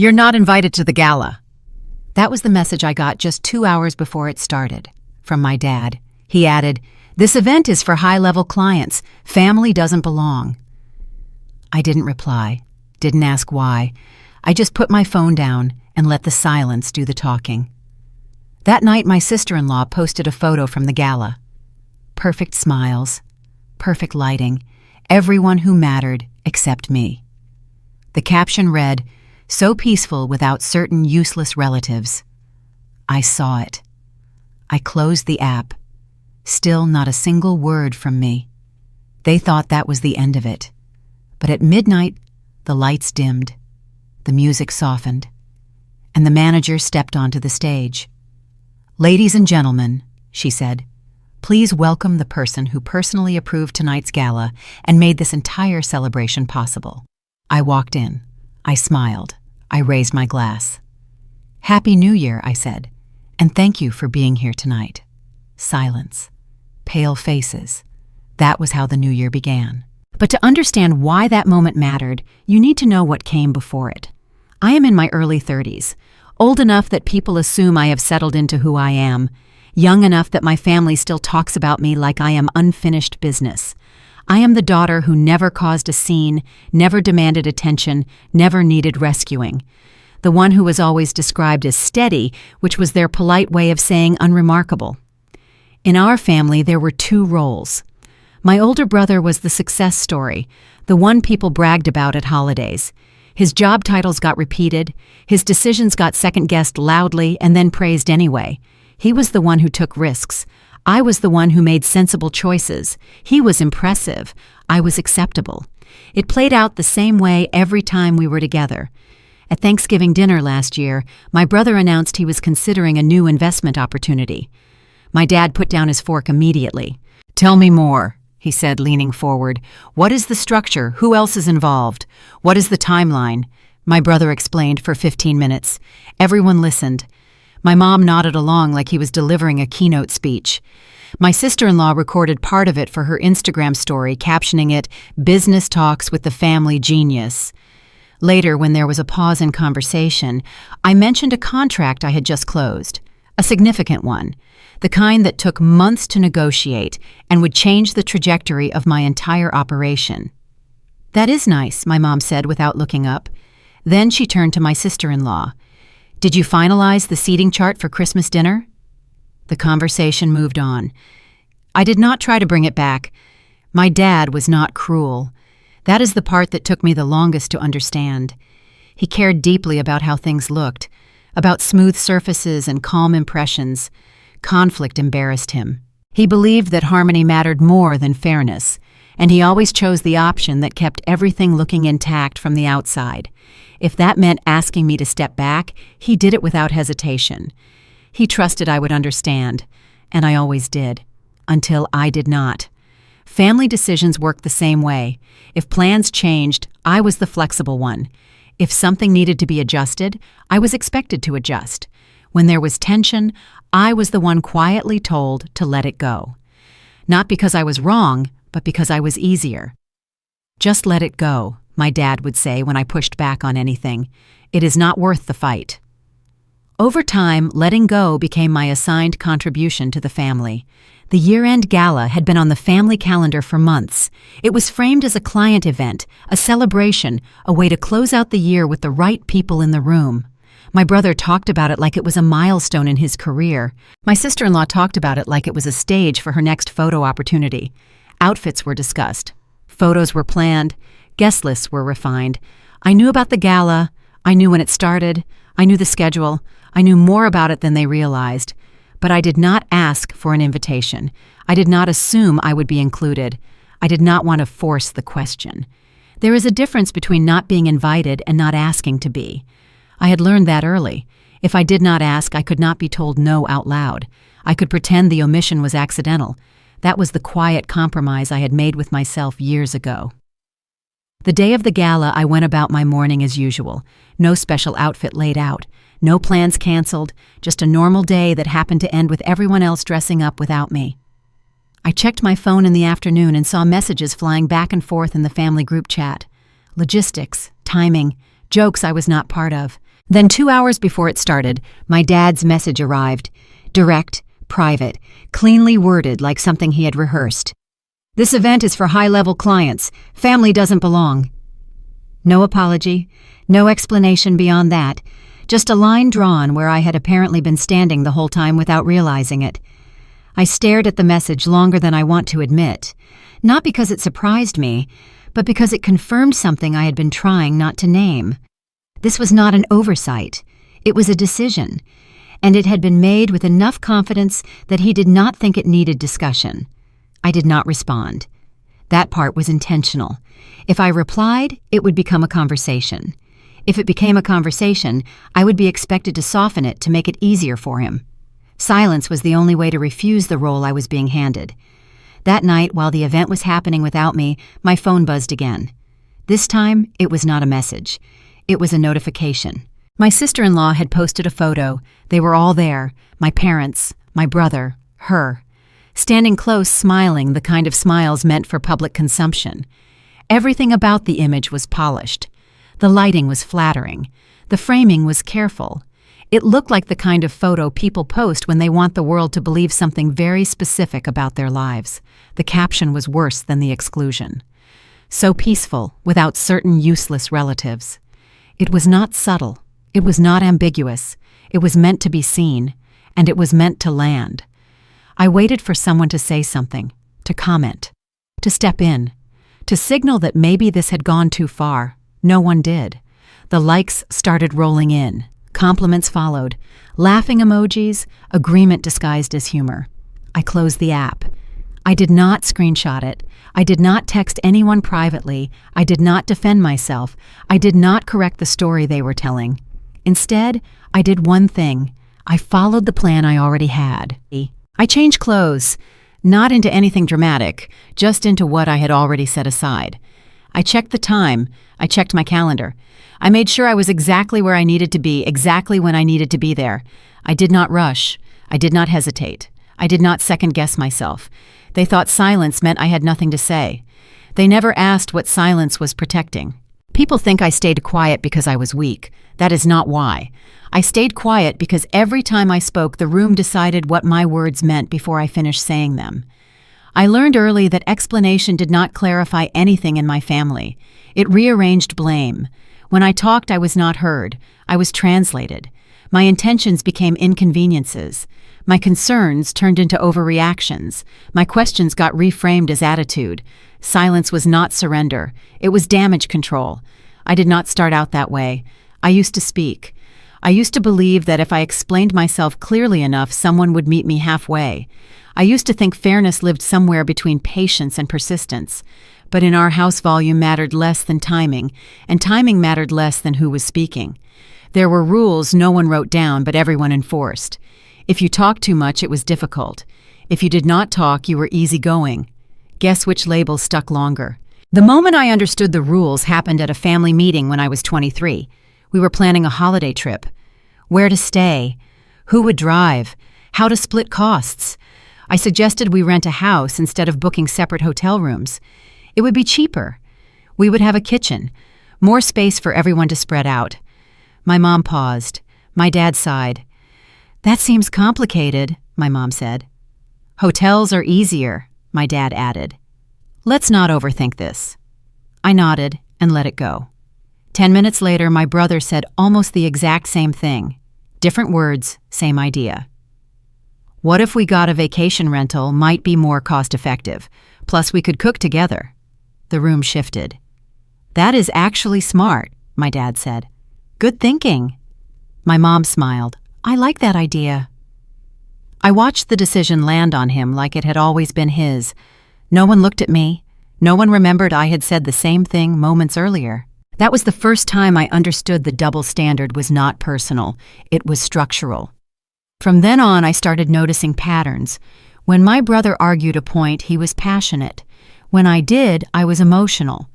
You're not invited to the gala. That was the message I got just 2 hours before it started, from my dad. He added, "This event is for high-level clients. Family doesn't belong." I didn't reply, didn't ask why. I just put my phone down and let the silence do the talking. That night, my sister-in-law posted a photo from the gala. Perfect smiles, perfect lighting, everyone who mattered except me. The caption read, "So peaceful without certain useless relatives." I saw it. I closed the app. Still not a single word from me. They thought that was the end of it. But at midnight, the lights dimmed, the music softened, and the manager stepped onto the stage. "Ladies and gentlemen," she said, "please welcome the person who personally approved tonight's gala and made this entire celebration possible." I walked in. I smiled. I raised my glass. "Happy New Year," I said, "and thank you for being here tonight." Silence. Pale faces. That was how the new year began. But to understand why that moment mattered, you need to know what came before it. I am in my early 30s, old enough that people assume I have settled into who I am, young enough that my family still talks about me like I am unfinished business. I am the daughter who never caused a scene, never demanded attention, never needed rescuing. The one who was always described as steady, which was their polite way of saying unremarkable. In our family, there were two roles. My older brother was the success story, the one people bragged about at holidays. His job titles got repeated, his decisions got second-guessed loudly and then praised anyway. He was the one who took risks. I was the one who made sensible choices. He was impressive. I was acceptable. It played out the same way every time we were together. At Thanksgiving dinner last year, my brother announced he was considering a new investment opportunity. My dad put down his fork immediately. "Tell me more," he said, leaning forward. "What is the structure? Who else is involved? What is the timeline?" My brother explained for 15 minutes. Everyone listened. My mom nodded along like he was delivering a keynote speech. My sister-in-law recorded part of it for her Instagram story, captioning it, "Business Talks with the Family Genius." Later, when there was a pause in conversation, I mentioned a contract I had just closed. A significant one. The kind that took months to negotiate and would change the trajectory of my entire operation. "That is nice," my mom said without looking up. Then she turned to my sister-in-law. "Did you finalize the seating chart for Christmas dinner?" The conversation moved on. I did not try to bring it back. My dad was not cruel. That is the part that took me the longest to understand. He cared deeply about how things looked, about smooth surfaces and calm impressions. Conflict embarrassed him. He believed that harmony mattered more than fairness, and he always chose the option that kept everything looking intact from the outside. If that meant asking me to step back, he did it without hesitation. He trusted I would understand, and I always did, until I did not. Family decisions worked the same way. If plans changed, I was the flexible one. If something needed to be adjusted, I was expected to adjust. When there was tension, I was the one quietly told to let it go. Not because I was wrong, but because I was easier. "Just let it go," my dad would say when I pushed back on anything. "It is not worth the fight." Over time, letting go became my assigned contribution to the family. The Year-End Gala had been on the family calendar for months. It was framed as a client event, a celebration, a way to close out the year with the right people in the room. My brother talked about it like it was a milestone in his career. My sister-in-law talked about it like it was a stage for her next photo opportunity. Outfits were discussed. Photos were planned. Guest lists were refined. I knew about the gala. I knew when it started. I knew the schedule. I knew more about it than they realized. But I did not ask for an invitation. I did not assume I would be included. I did not want to force the question. There is a difference between not being invited and not asking to be. I had learned that early. If I did not ask, I could not be told no out loud. I could pretend the omission was accidental. That was the quiet compromise I had made with myself years ago. The day of the gala, I went about my morning as usual. No special outfit laid out. No plans canceled. Just a normal day that happened to end with everyone else dressing up without me. I checked my phone in the afternoon and saw messages flying back and forth in the family group chat. Logistics, timing, jokes I was not part of. Then 2 hours before it started, my dad's message arrived. Direct, private, cleanly worded like something he had rehearsed. This event is for high-level clients. Family doesn't belong. No apology, no explanation beyond that. Just a line drawn where I had apparently been standing the whole time without realizing it. I stared at the message longer than I want to admit, not because it surprised me, but because it confirmed something I had been trying not to name. This was not an oversight. It was a decision, and it had been made with enough confidence that he did not think it needed discussion. I did not respond. That part was intentional. If I replied, it would become a conversation. If it became a conversation, I would be expected to soften it to make it easier for him. Silence was the only way to refuse the role I was being handed. That night, while the event was happening without me, my phone buzzed again. This time, it was not a message. It was a notification. My sister-in-law had posted a photo. They were all there, my parents, my brother, her. Standing close, smiling, the kind of smiles meant for public consumption. Everything about the image was polished. The lighting was flattering. The framing was careful. It looked like the kind of photo people post when they want the world to believe something very specific about their lives. The caption was worse than the exclusion. So peaceful, without certain useless relatives. It was not subtle. It was not ambiguous. It was meant to be seen, and it was meant to land. I waited for someone to say something, to comment, to step in, to signal that maybe this had gone too far. No one did. The likes started rolling in. Compliments followed. Laughing emojis, agreement disguised as humor. I closed the app. I did not screenshot it. I did not text anyone privately. I did not defend myself. I did not correct the story they were telling. Instead, I did one thing. I followed the plan I already had. I changed clothes, not into anything dramatic, just into what I had already set aside. I checked the time. I checked my calendar. I made sure I was exactly where I needed to be, exactly when I needed to be there. I did not rush. I did not hesitate. I did not second-guess myself. They thought silence meant I had nothing to say. They never asked what silence was protecting. People think I stayed quiet because I was weak. That is not why. I stayed quiet because every time I spoke, the room decided what my words meant before I finished saying them. I learned early that explanation did not clarify anything in my family. It rearranged blame. When I talked, I was not heard. I was translated. My intentions became inconveniences. My concerns turned into overreactions. My questions got reframed as attitude. Silence was not surrender. It was damage control. I did not start out that way. I used to speak. I used to believe that if I explained myself clearly enough, someone would meet me halfway. I used to think fairness lived somewhere between patience and persistence. But in our house, volume mattered less than timing, and timing mattered less than who was speaking. There were rules no one wrote down, but everyone enforced. If you talked too much, it was difficult. If you did not talk, you were easygoing. Guess which label stuck longer? The moment I understood the rules happened at a family meeting when I was 23. We were planning a holiday trip. Where to stay? Who would drive? How to split costs? I suggested we rent a house instead of booking separate hotel rooms. It would be cheaper. We would have a kitchen, more space for everyone to spread out. My mom paused. My dad sighed. "That seems complicated," my mom said. "Hotels are easier," my dad added. "Let's not overthink this." I nodded and let it go. 10 minutes later, my brother said almost the exact same thing. Different words, same idea. "What if we got a vacation rental? Might be more cost-effective. Plus, we could cook together." The room shifted. "That is actually smart," my dad said. "Good thinking." My mom smiled. "I like that idea." I watched the decision land on him like it had always been his. No one looked at me. No one remembered I had said the same thing moments earlier. That was the first time I understood the double standard was not personal. It was structural. From then on, I started noticing patterns. When my brother argued a point, he was passionate. When I did, I was emotional.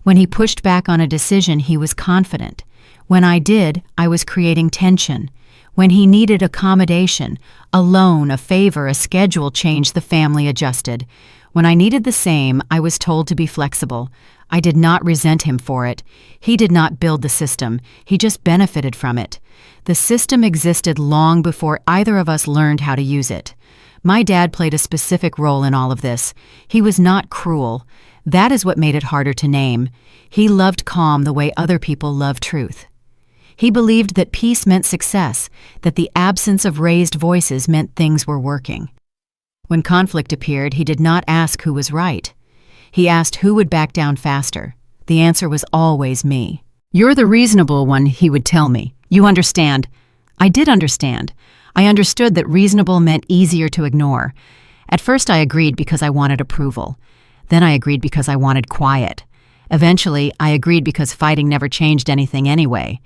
When he pushed back on a decision, he was confident. When I did, I was creating tension. When he needed accommodation, a loan, a favor, a schedule change, the family adjusted. When I needed the same, I was told to be flexible. I did not resent him for it. He did not build the system. He just benefited from it. The system existed long before either of us learned how to use it. My dad played a specific role in all of this. He was not cruel. That is what made it harder to name. He loved calm the way other people love truth. He believed that peace meant success, that the absence of raised voices meant things were working. When conflict appeared, he did not ask who was right. He asked who would back down faster. The answer was always me. "You're the reasonable one," he would tell me. "You understand." I did understand. I understood that reasonable meant easier to ignore. At first I agreed because I wanted approval. Then I agreed because I wanted quiet. Eventually, I agreed because fighting never changed anything anyway.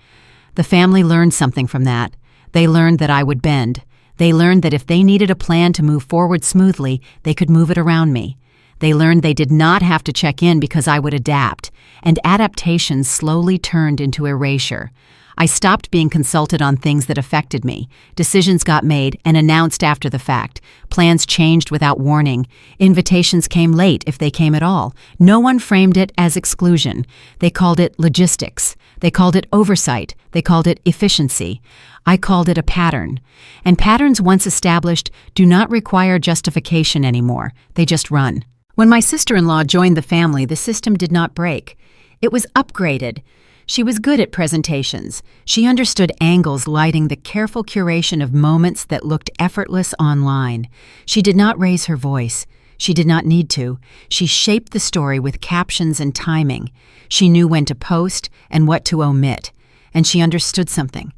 The family learned something from that. They learned that I would bend. They learned that if they needed a plan to move forward smoothly, they could move it around me. They learned they did not have to check in because I would adapt, and adaptation slowly turned into erasure. I stopped being consulted on things that affected me. Decisions got made and announced after the fact. Plans changed without warning. Invitations came late if they came at all. No one framed it as exclusion. They called it logistics. They called it oversight. They called it efficiency. I called it a pattern. And patterns once established do not require justification anymore. They just run. When my sister-in-law joined the family, the system did not break. It was upgraded. She was good at presentations. She understood angles, lighting, the careful curation of moments that looked effortless online. She did not raise her voice. She did not need to. She shaped the story with captions and timing. She knew when to post and what to omit. And she understood something.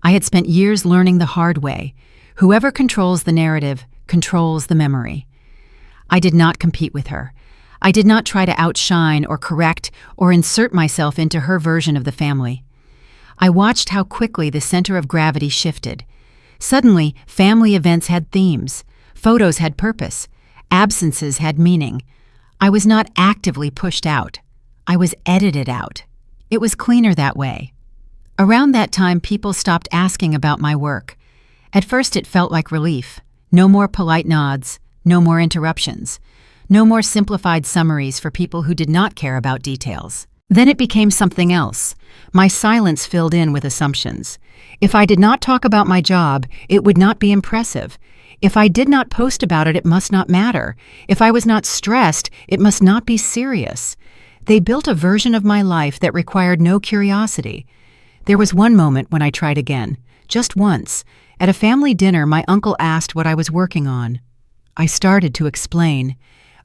I had spent years learning the hard way. Whoever controls the narrative controls the memory. I did not compete with her. I did not try to outshine or correct or insert myself into her version of the family. I watched how quickly the center of gravity shifted. Suddenly, family events had themes. Photos had purpose. Absences had meaning. I was not actively pushed out. I was edited out. It was cleaner that way. Around that time, people stopped asking about my work. At first, it felt like relief. No more polite nods. No more interruptions. No more simplified summaries for people who did not care about details. Then it became something else. My silence filled in with assumptions. If I did not talk about my job, it would not be impressive. If I did not post about it, it must not matter. If I was not stressed, it must not be serious. They built a version of my life that required no curiosity. There was one moment when I tried again. Just once. At a family dinner, my uncle asked what I was working on. I started to explain.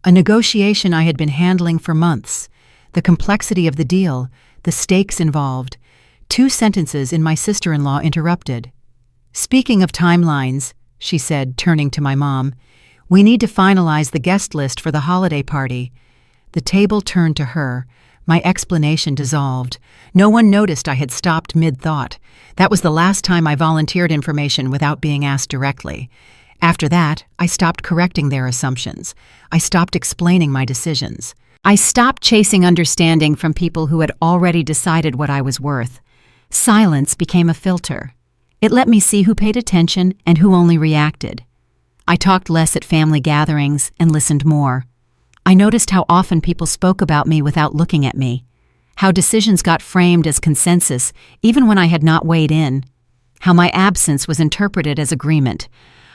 A negotiation I had been handling for months. The complexity of the deal, the stakes involved. 2 sentences in my sister-in-law interrupted. "Speaking of timelines," she said, turning to my mom, "we need to finalize the guest list for the holiday party." The table turned to her. My explanation dissolved. No one noticed I had stopped mid-thought. That was the last time I volunteered information without being asked directly. After that, I stopped correcting their assumptions. I stopped explaining my decisions. I stopped chasing understanding from people who had already decided what I was worth. Silence became a filter. It let me see who paid attention and who only reacted. I talked less at family gatherings and listened more. I noticed how often people spoke about me without looking at me, how decisions got framed as consensus even when I had not weighed in, how my absence was interpreted as agreement.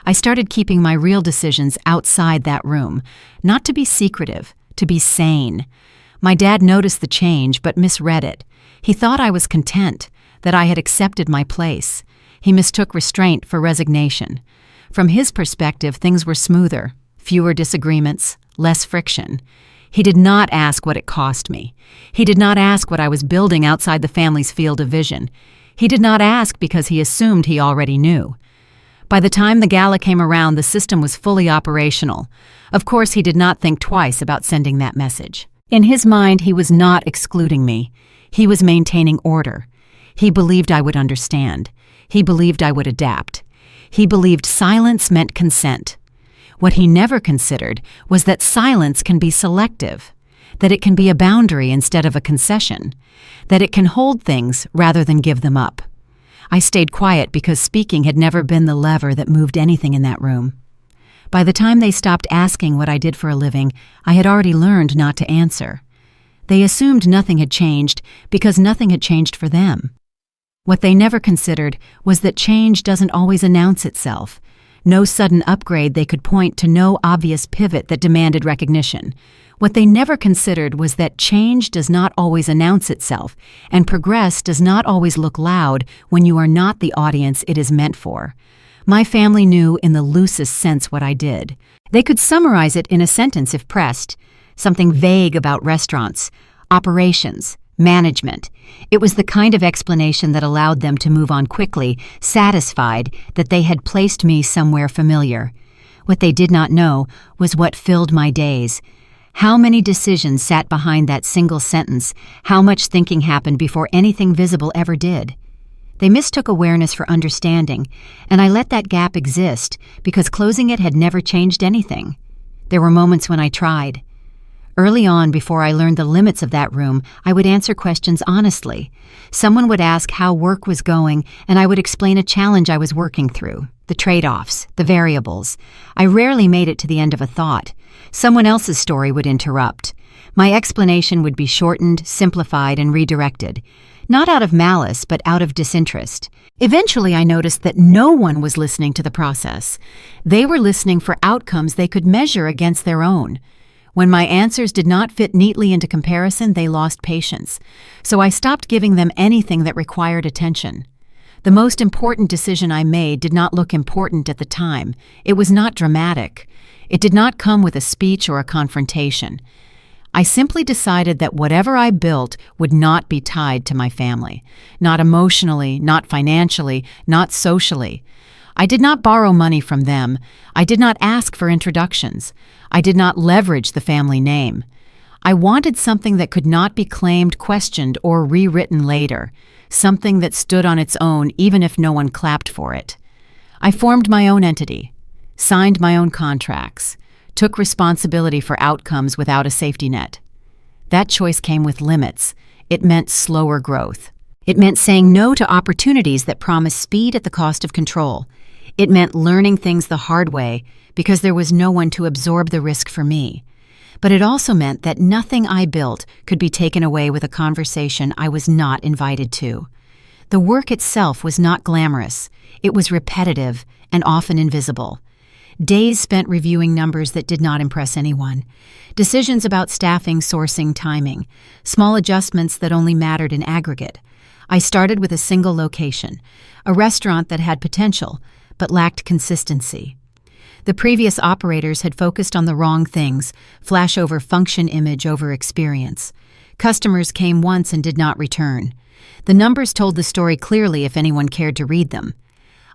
I started keeping my real decisions outside that room, not to be secretive, to be sane. My dad noticed the change but misread it. He thought I was content, that I had accepted my place. He mistook restraint for resignation. From his perspective, things were smoother, fewer disagreements, less friction. He did not ask what it cost me. He did not ask what I was building outside the family's field of vision. He did not ask because he assumed he already knew. By the time the gala came around, the system was fully operational. Of course, he did not think twice about sending that message. In his mind, he was not excluding me. He was maintaining order. He believed I would understand. He believed I would adapt. He believed silence meant consent. What he never considered was that silence can be selective, that it can be a boundary instead of a concession, that it can hold things rather than give them up. I stayed quiet because speaking had never been the lever that moved anything in that room. By the time they stopped asking what I did for a living, I had already learned not to answer. They assumed nothing had changed because nothing had changed for them. What they never considered was that change doesn't always announce itself. No sudden upgrade they could point to, no obvious pivot that demanded recognition. What they never considered was that change does not always announce itself, and progress does not always look loud when you are not the audience it is meant for. My family knew in the loosest sense what I did. They could summarize it in a sentence if pressed, something vague about restaurants, operations, management. It was the kind of explanation that allowed them to move on quickly, satisfied that they had placed me somewhere familiar. What they did not know was what filled my days. How many decisions sat behind that single sentence, how much thinking happened before anything visible ever did. They mistook awareness for understanding, and I let that gap exist because closing it had never changed anything. There were moments when I tried. Early on, before I learned the limits of that room, I would answer questions honestly. Someone would ask how work was going, and I would explain a challenge I was working through, the trade-offs, the variables. I rarely made it to the end of a thought. Someone else's story would interrupt. My explanation would be shortened, simplified, and redirected. Not out of malice, but out of disinterest. Eventually, I noticed that no one was listening to the process. They were listening for outcomes they could measure against their own. When my answers did not fit neatly into comparison, they lost patience. So I stopped giving them anything that required attention. The most important decision I made did not look important at the time. It was not dramatic. It did not come with a speech or a confrontation. I simply decided that whatever I built would not be tied to my family. Not emotionally, not financially, not socially. I did not borrow money from them. I did not ask for introductions. I did not leverage the family name. I wanted something that could not be claimed, questioned, or rewritten later. Something that stood on its own even if no one clapped for it. I formed my own entity, signed my own contracts, took responsibility for outcomes without a safety net. That choice came with limits. It meant slower growth. It meant saying no to opportunities that promised speed at the cost of control. It meant learning things the hard way because there was no one to absorb the risk for me. But it also meant that nothing I built could be taken away with a conversation I was not invited to. The work itself was not glamorous. It was repetitive and often invisible. Days spent reviewing numbers that did not impress anyone. Decisions about staffing, sourcing, timing. Small adjustments that only mattered in aggregate. I started with a single location, a restaurant that had potential, but lacked consistency. The previous operators had focused on the wrong things, flash over function, image over experience. Customers came once and did not return. The numbers told the story clearly if anyone cared to read them.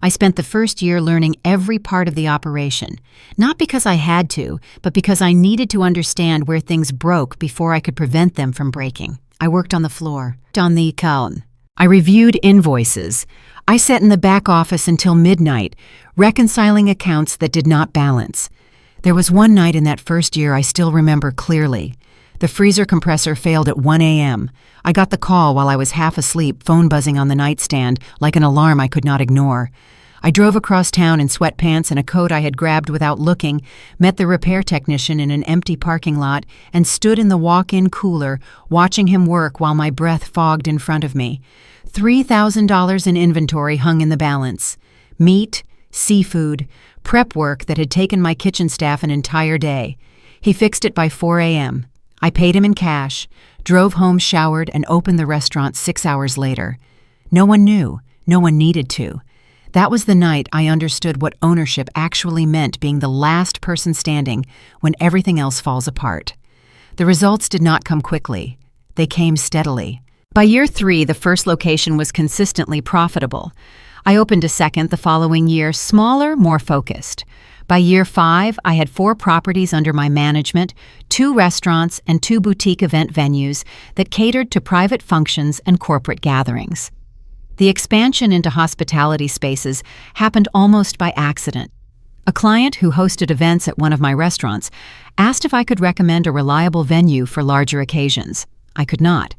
I spent the first year learning every part of the operation, not because I had to, but because I needed to understand where things broke before I could prevent them from breaking. I worked on the floor, on the account. I reviewed invoices. I sat in the back office until midnight, reconciling accounts that did not balance. There was one night in that first year I still remember clearly. The freezer compressor failed at 1 a.m. I got the call while I was half asleep, phone buzzing on the nightstand like an alarm I could not ignore. I drove across town in sweatpants and a coat I had grabbed without looking, met the repair technician in an empty parking lot, and stood in the walk-in cooler, watching him work while my breath fogged in front of me. $3,000 in inventory hung in the balance. Meat, seafood, prep work that had taken my kitchen staff an entire day. He fixed it by 4 a.m. I paid him in cash, drove home, showered, and opened the restaurant 6 hours later. No one knew. No one needed to. That was the night I understood what ownership actually meant, being the last person standing when everything else falls apart. The results did not come quickly. They came steadily. By year 3, the first location was consistently profitable. I opened a second the following year, smaller, more focused. By year 5, I had 4 properties under my management, 2 restaurants, and 2 boutique event venues that catered to private functions and corporate gatherings. The expansion into hospitality spaces happened almost by accident. A client who hosted events at one of my restaurants asked if I could recommend a reliable venue for larger occasions. I could not.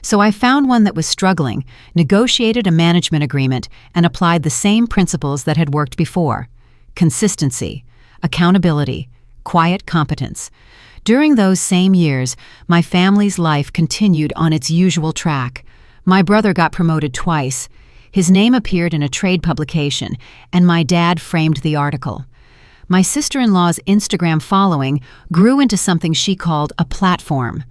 So I found one that was struggling, negotiated a management agreement, and applied the same principles that had worked before. Consistency, accountability, quiet competence. During those same years, my family's life continued on its usual track. My brother got promoted twice. His name appeared in a trade publication, and my dad framed the article. My sister-in-law's Instagram following grew into something she called a platform.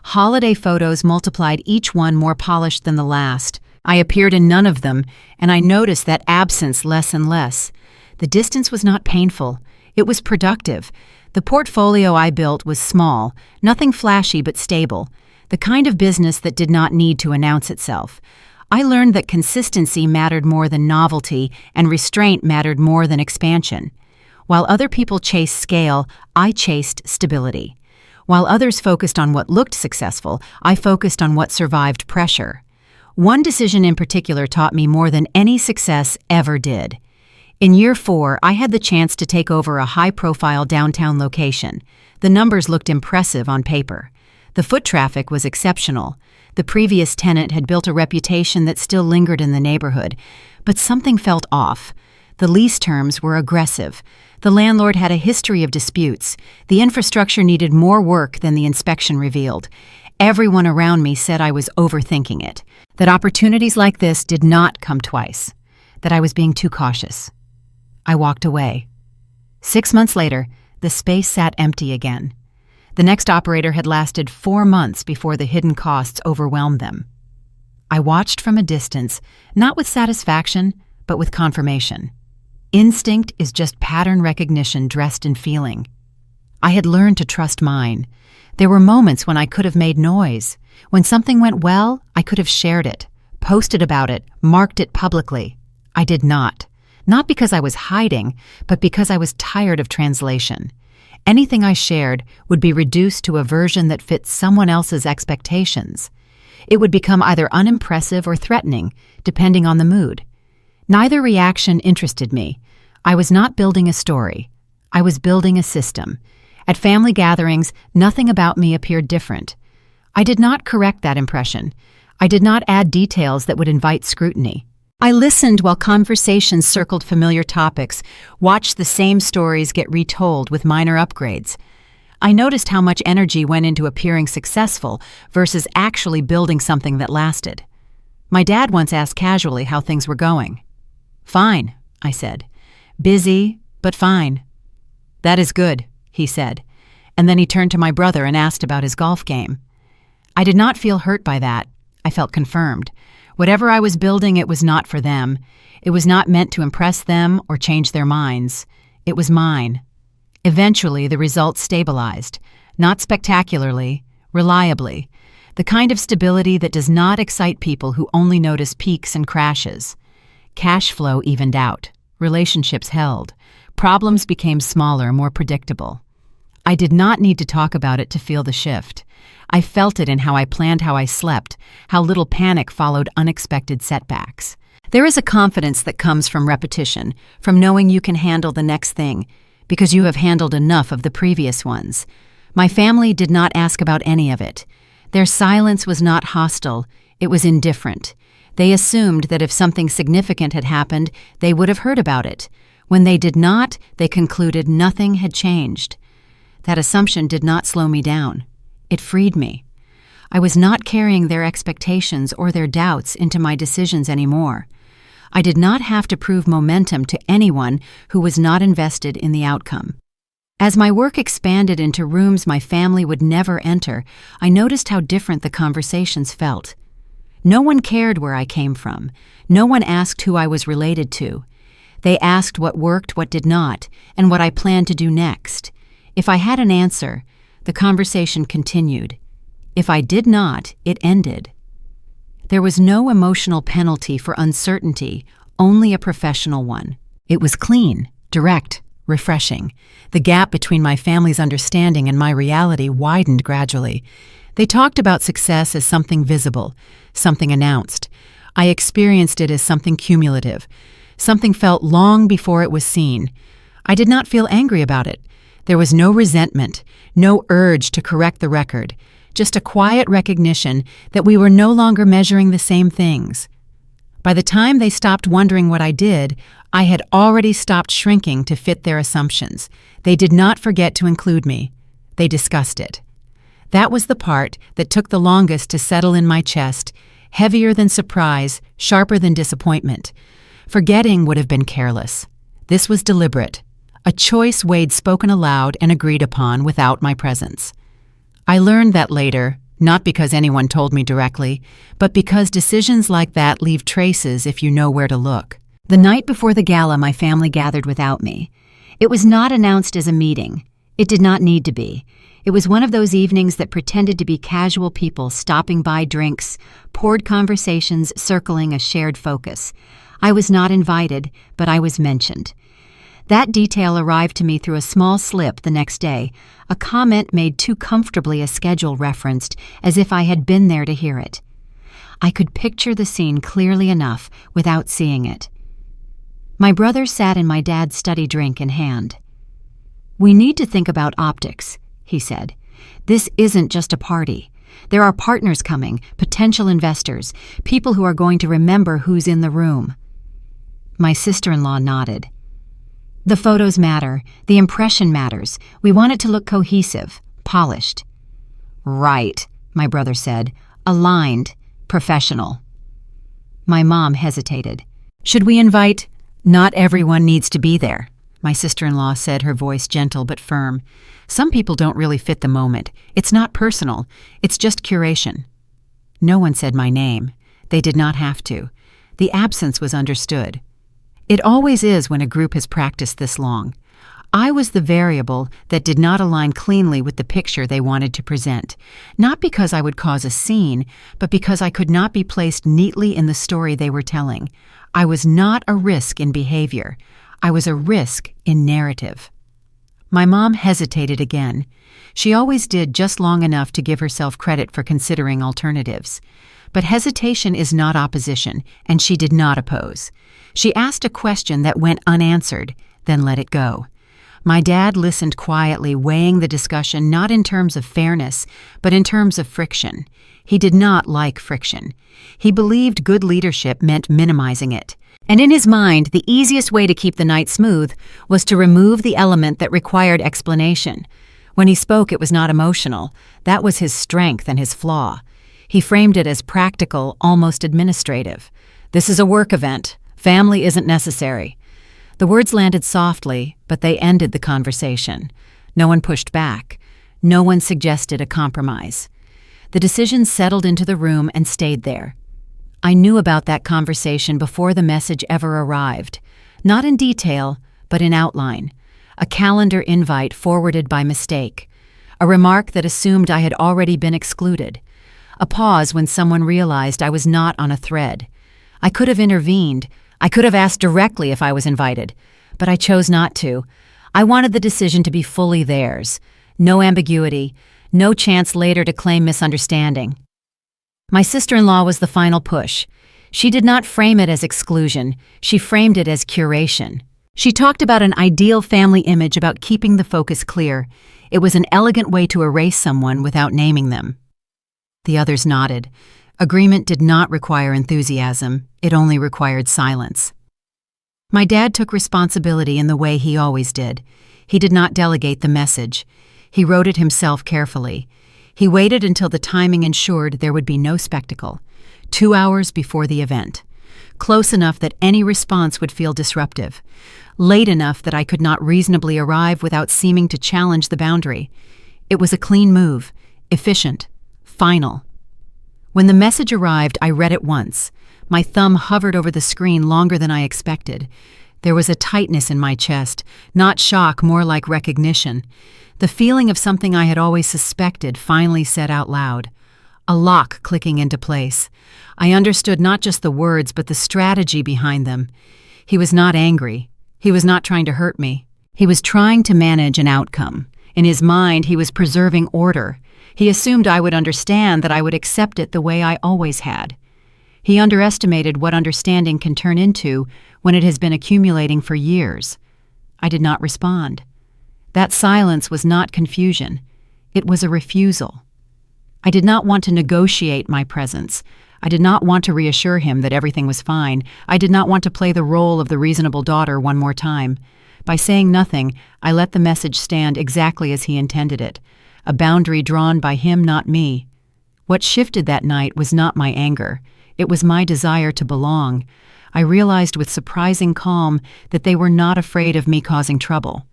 Holiday photos multiplied, each one more polished than the last. I appeared in none of them, and I noticed that absence less and less. The distance was not painful. It was productive. The portfolio I built was small, nothing flashy but stable, the kind of business that did not need to announce itself. I learned that consistency mattered more than novelty, and restraint mattered more than expansion. While other people chased scale, I chased stability. While others focused on what looked successful, I focused on what survived pressure. One decision in particular taught me more than any success ever did. In year 4, I had the chance to take over a high-profile downtown location. The numbers looked impressive on paper. The foot traffic was exceptional. The previous tenant had built a reputation that still lingered in the neighborhood, but something felt off. The lease terms were aggressive. The landlord had a history of disputes. The infrastructure needed more work than the inspection revealed. Everyone around me said I was overthinking it, that opportunities like this did not come twice, that I was being too cautious. I walked away. 6 months later, the space sat empty again. The next operator had lasted 4 months before the hidden costs overwhelmed them. I watched from a distance, not with satisfaction, but with confirmation. Instinct is just pattern recognition dressed in feeling. I had learned to trust mine. There were moments when I could have made noise. When something went well, I could have shared it, posted about it, marked it publicly. I did not. Not because I was hiding, but because I was tired of translation. Anything I shared would be reduced to a version that fit someone else's expectations. It would become either unimpressive or threatening, depending on the mood. Neither reaction interested me. I was not building a story. I was building a system. At family gatherings, nothing about me appeared different. I did not correct that impression. I did not add details that would invite scrutiny. I listened while conversations circled familiar topics, watched the same stories get retold with minor upgrades. I noticed how much energy went into appearing successful versus actually building something that lasted. My dad once asked casually how things were going. "Fine," I said. "Busy, but fine." "That is good," he said. And then he turned to my brother and asked about his golf game. I did not feel hurt by that. I felt confirmed. Whatever I was building, it was not for them. It was not meant to impress them or change their minds. It was mine. Eventually, the results stabilized. Not spectacularly, reliably. The kind of stability that does not excite people who only notice peaks and crashes. Cash flow evened out. Relationships held. Problems became smaller, more predictable. I did not need to talk about it to feel the shift. I felt it in how I planned, how I slept, how little panic followed unexpected setbacks. There is a confidence that comes from repetition, from knowing you can handle the next thing, because you have handled enough of the previous ones. My family did not ask about any of it. Their silence was not hostile, it was indifferent. They assumed that if something significant had happened, they would have heard about it. When they did not, they concluded nothing had changed. That assumption did not slow me down. It freed me. I was not carrying their expectations or their doubts into my decisions anymore. I did not have to prove momentum to anyone who was not invested in the outcome. As my work expanded into rooms my family would never enter, I noticed how different the conversations felt. No one cared where I came from. No one asked who I was related to. They asked what worked, what did not, and what I planned to do next. If I had an answer, the conversation continued. If I did not, it ended. There was no emotional penalty for uncertainty, only a professional one. It was clean, direct, refreshing. The gap between my family's understanding and my reality widened gradually. They talked about success as something visible, something announced. I experienced it as something cumulative, something felt long before it was seen. I did not feel angry about it. There was no resentment, no urge to correct the record, just a quiet recognition that we were no longer measuring the same things. By the time they stopped wondering what I did, I had already stopped shrinking to fit their assumptions. They did not forget to include me. They discussed it. That was the part that took the longest to settle in my chest, heavier than surprise, sharper than disappointment. Forgetting would have been careless. This was deliberate, a choice Wade spoken aloud and agreed upon without my presence. I learned that later, not because anyone told me directly, but because decisions like that leave traces if you know where to look. The night before the gala, my family gathered without me. It was not announced as a meeting. It did not need to be. It was one of those evenings that pretended to be casual people stopping by drinks, poured conversations circling a shared focus. I was not invited, but I was mentioned. That detail arrived to me through a small slip the next day, a comment made too comfortably a schedule referenced, as if I had been there to hear it. I could picture the scene clearly enough without seeing it. My brother sat in my dad's study, drink in hand. "We need to think about optics," he said. "This isn't just a party. There are partners coming, potential investors, people who are going to remember who's in the room." My sister-in-law nodded. "The photos matter. The impression matters. We want it to look cohesive, polished." "Right," my brother said. "Aligned, professional." My mom hesitated. "Should we invite—" "Not everyone needs to be there," my sister-in-law said, her voice gentle but firm. "Some people don't really fit the moment. It's not personal. It's just curation." No one said my name. They did not have to. The absence was understood. It always is when a group has practiced this long. I was the variable that did not align cleanly with the picture they wanted to present, not because I would cause a scene, but because I could not be placed neatly in the story they were telling. I was not a risk in behavior. I was a risk in narrative. My mom hesitated again. She always did, just long enough to give herself credit for considering alternatives. But hesitation is not opposition, and she did not oppose. She asked a question that went unanswered, then let it go. My dad listened quietly, weighing the discussion not in terms of fairness, but in terms of friction. He did not like friction. He believed good leadership meant minimizing it. And in his mind, the easiest way to keep the night smooth was to remove the element that required explanation. When he spoke, it was not emotional. That was his strength and his flaw. He framed it as practical, almost administrative. "This is a work event. Family isn't necessary." The words landed softly, but they ended the conversation. No one pushed back. No one suggested a compromise. The decision settled into the room and stayed there. I knew about that conversation before the message ever arrived. Not in detail, but in outline. A calendar invite forwarded by mistake. A remark that assumed I had already been excluded. A pause when someone realized I was not on a thread. I could have intervened. I could have asked directly if I was invited, but I chose not to. I wanted the decision to be fully theirs. No ambiguity, no chance later to claim misunderstanding. My sister-in-law was the final push. She did not frame it as exclusion. She framed it as curation. She talked about an ideal family image, about keeping the focus clear. It was an elegant way to erase someone without naming them. The others nodded. Agreement did not require enthusiasm. It only required silence. My dad took responsibility in the way he always did. He did not delegate the message. He wrote it himself carefully. He waited until the timing ensured there would be no spectacle. 2 hours before the event. Close enough that any response would feel disruptive. Late enough that I could not reasonably arrive without seeming to challenge the boundary. It was a clean move, efficient, final. When the message arrived, I read it once. My thumb hovered over the screen longer than I expected. There was a tightness in my chest, not shock, more like recognition. The feeling of something I had always suspected finally said out loud. A lock clicking into place. I understood not just the words, but the strategy behind them. He was not angry. He was not trying to hurt me. He was trying to manage an outcome. In his mind, he was preserving order. He assumed I would understand, that I would accept it the way I always had. He underestimated what understanding can turn into when it has been accumulating for years. I did not respond. That silence was not confusion. It was a refusal. I did not want to negotiate my presence. I did not want to reassure him that everything was fine. I did not want to play the role of the reasonable daughter one more time. By saying nothing, I let the message stand exactly as he intended it. a boundary drawn by him, not me. What shifted that night was not my anger. It was my desire to belong. I realized with surprising calm that they were not afraid of me causing trouble.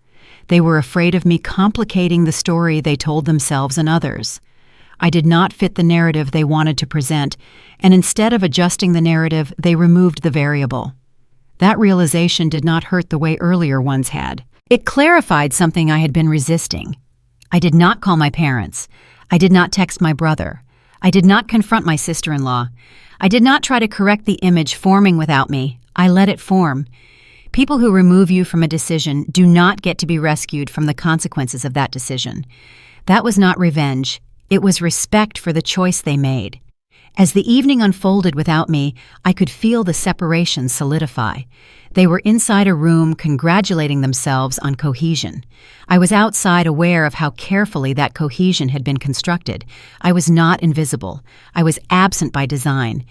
They were afraid of me complicating the story they told themselves and others. I did not fit the narrative they wanted to present, and instead of adjusting the narrative, they removed the variable. That realization did not hurt the way earlier ones had. It clarified something I had been resisting. I did not call my parents. I did not text my brother. I did not confront my sister-in-law. I did not try to correct the image forming without me. I let it form. People who remove you from a decision do not get to be rescued from the consequences of that decision. That was not revenge. It was respect for the choice they made. As the evening unfolded without me, I could feel the separation solidify. They were inside a room congratulating themselves on cohesion. I was outside, aware of how carefully that cohesion had been constructed. I was not invisible. I was absent by design.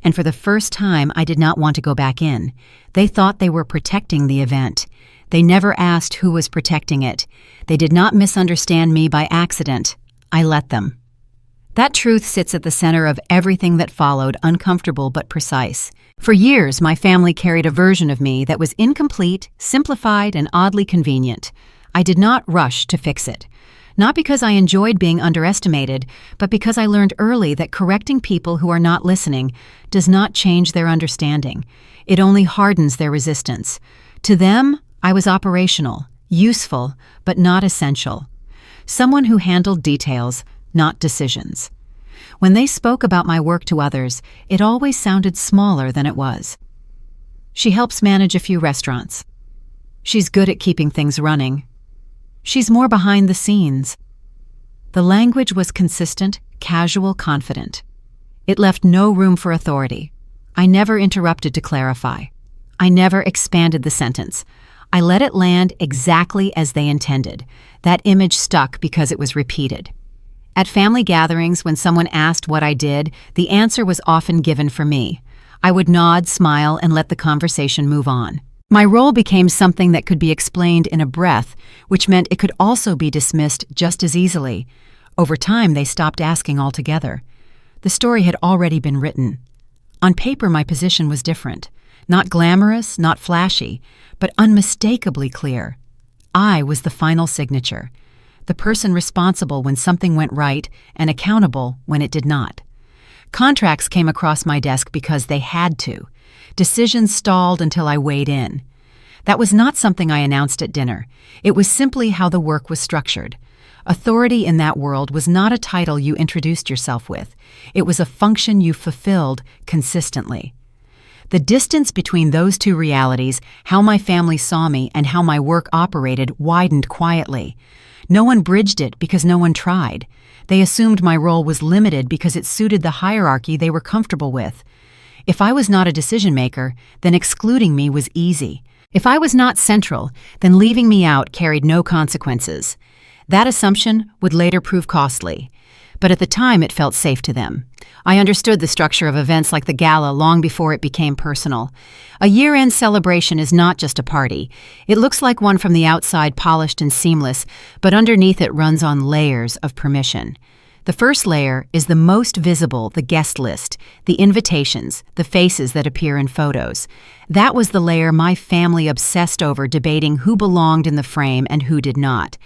And for the first time, I did not want to go back in. They thought they were protecting the event. They never asked who was protecting it. They did not misunderstand me by accident. I let them. That truth sits at the center of everything that followed, uncomfortable but precise. For years, my family carried a version of me that was incomplete, simplified, and oddly convenient. I did not rush to fix it. Not because I enjoyed being underestimated, but because I learned early that correcting people who are not listening does not change their understanding. It only hardens their resistance. To them, I was operational, useful, but not essential. Someone who handled details, not decisions. When they spoke about my work to others, it always sounded smaller than it was. She helps manage a few restaurants. She's good at keeping things running. She's more behind the scenes. The language was consistent, casual, confident. It left no room for authority. I never interrupted to clarify. I never expanded the sentence. I let it land exactly as they intended. That image stuck because it was repeated. At family gatherings, when someone asked what I did, the answer was often given for me. I would nod, smile, and let the conversation move on. My role became something that could be explained in a breath, which meant it could also be dismissed just as easily. Over time, they stopped asking altogether. The story had already been written. On paper, my position was different. Not glamorous, not flashy, but unmistakably clear. I was the final signature, the person responsible when something went right and accountable when it did not. Contracts came across my desk because they had to. Decisions stalled until I weighed in. That was not something I announced at dinner. It was simply how the work was structured. Authority in that world was not a title you introduced yourself with. It was a function you fulfilled consistently. The distance between those two realities, how my family saw me and how my work operated, widened quietly. No one bridged it because no one tried. They assumed my role was limited because it suited the hierarchy they were comfortable with. If I was not a decision maker, then excluding me was easy. If I was not central, then leaving me out carried no consequences. That assumption would later prove costly, but at the time it felt safe to them. I understood the structure of events like the gala long before it became personal. A year-end celebration is not just a party. It looks like one from the outside, polished and seamless, but underneath it runs on layers of permission. The first layer is the most visible, the guest list, the invitations, the faces that appear in photos. That was the layer my family obsessed over, debating who belonged in the frame and who did not.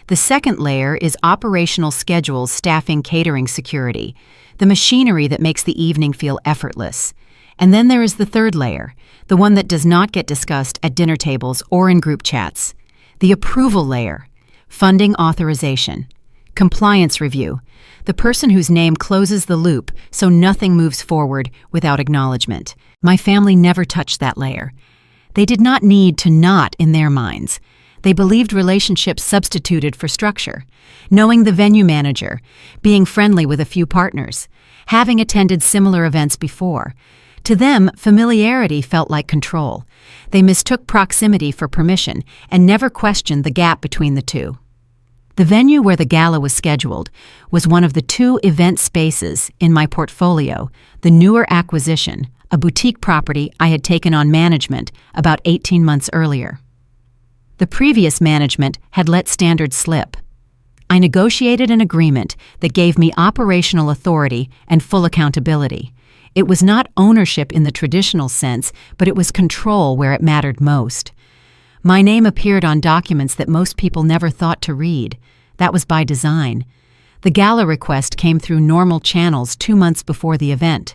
The second layer is operational schedules, staffing, catering, security, the machinery that makes the evening feel effortless. And then there is the third layer, the one that does not get discussed at dinner tables or in group chats. The approval layer, funding authorization, compliance review, the person whose name closes the loop so nothing moves forward without acknowledgement. My family never touched that layer. They did not need to not in their minds. They believed relationships substituted for structure. Knowing the venue manager, being friendly with a few partners, having attended similar events before. To them, familiarity felt like control. They mistook proximity for permission and never questioned the gap between the two. The venue where the gala was scheduled was one of the 2 event spaces in my portfolio, the newer acquisition, a boutique property I had taken on management about 18 months earlier. The previous management had let standards slip. I negotiated an agreement that gave me operational authority and full accountability. It was not ownership in the traditional sense, but it was control where it mattered most. My name appeared on documents that most people never thought to read. That was by design. The gala request came through normal channels 2 months before the event.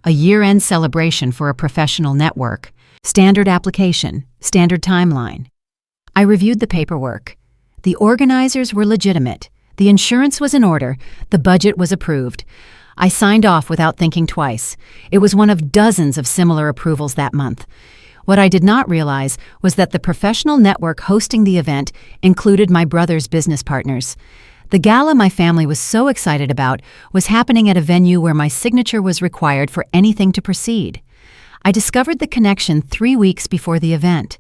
A year-end celebration for a professional network. Standard application, standard timeline. I reviewed the paperwork. The organizers were legitimate. The insurance was in order. The budget was approved. I signed off without thinking twice. It was one of dozens of similar approvals that month. What I did not realize was that the professional network hosting the event included my brother's business partners. The gala my family was so excited about was happening at a venue where my signature was required for anything to proceed. I discovered the connection 3 weeks before the event.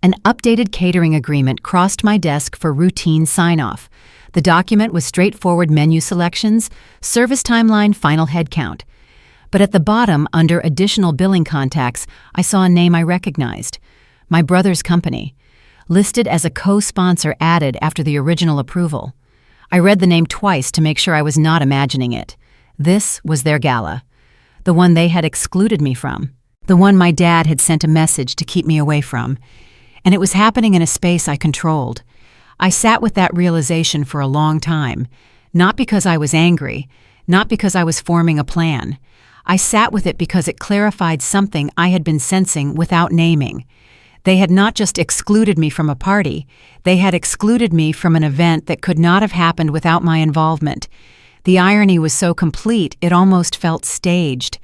An updated catering agreement crossed my desk for routine sign-off. The document was straightforward menu selections, service timeline, final headcount. But at the bottom, under additional billing contacts, I saw a name I recognized. My brother's company, listed as a co-sponsor added after the original approval. I read the name twice to make sure I was not imagining it. This was their gala, the one they had excluded me from, the one my dad had sent a message to keep me away from. And it was happening in a space I controlled. I sat with that realization for a long time, not because I was angry, not because I was forming a plan. I sat with it because it clarified something I had been sensing without naming. They had not just excluded me from a party, they had excluded me from an event that could not have happened without my involvement. The irony was so complete, it almost felt staged.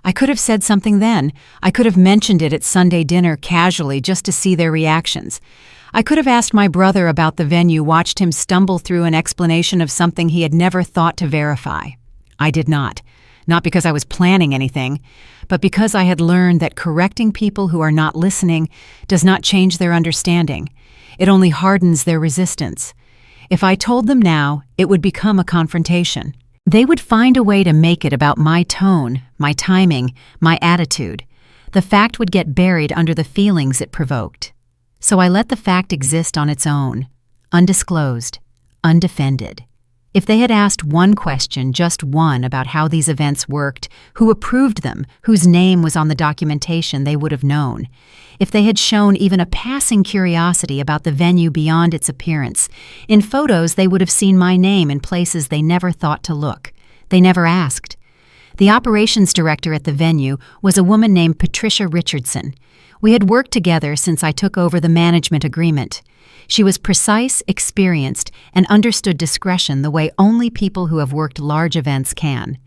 I could have said something then. I could have mentioned it at Sunday dinner casually just to see their reactions. I could have asked my brother about the venue, watched him stumble through an explanation of something he had never thought to verify. I did not. Not because I was planning anything, but because I had learned that correcting people who are not listening does not change their understanding. It only hardens their resistance. If I told them now, it would become a confrontation. They would find a way to make it about my tone, my timing, my attitude. The fact would get buried under the feelings it provoked. So I let the fact exist on its own, undisclosed, undefended. If they had asked one question, just one, about how these events worked, who approved them, whose name was on the documentation, they would have known. If they had shown even a passing curiosity about the venue beyond its appearance, in photos they would have seen my name in places they never thought to look. They never asked. The operations director at the venue was a woman named Patricia Richardson. We had worked together since I took over the management agreement. She was precise, experienced, and understood discretion the way only people who have worked large events can.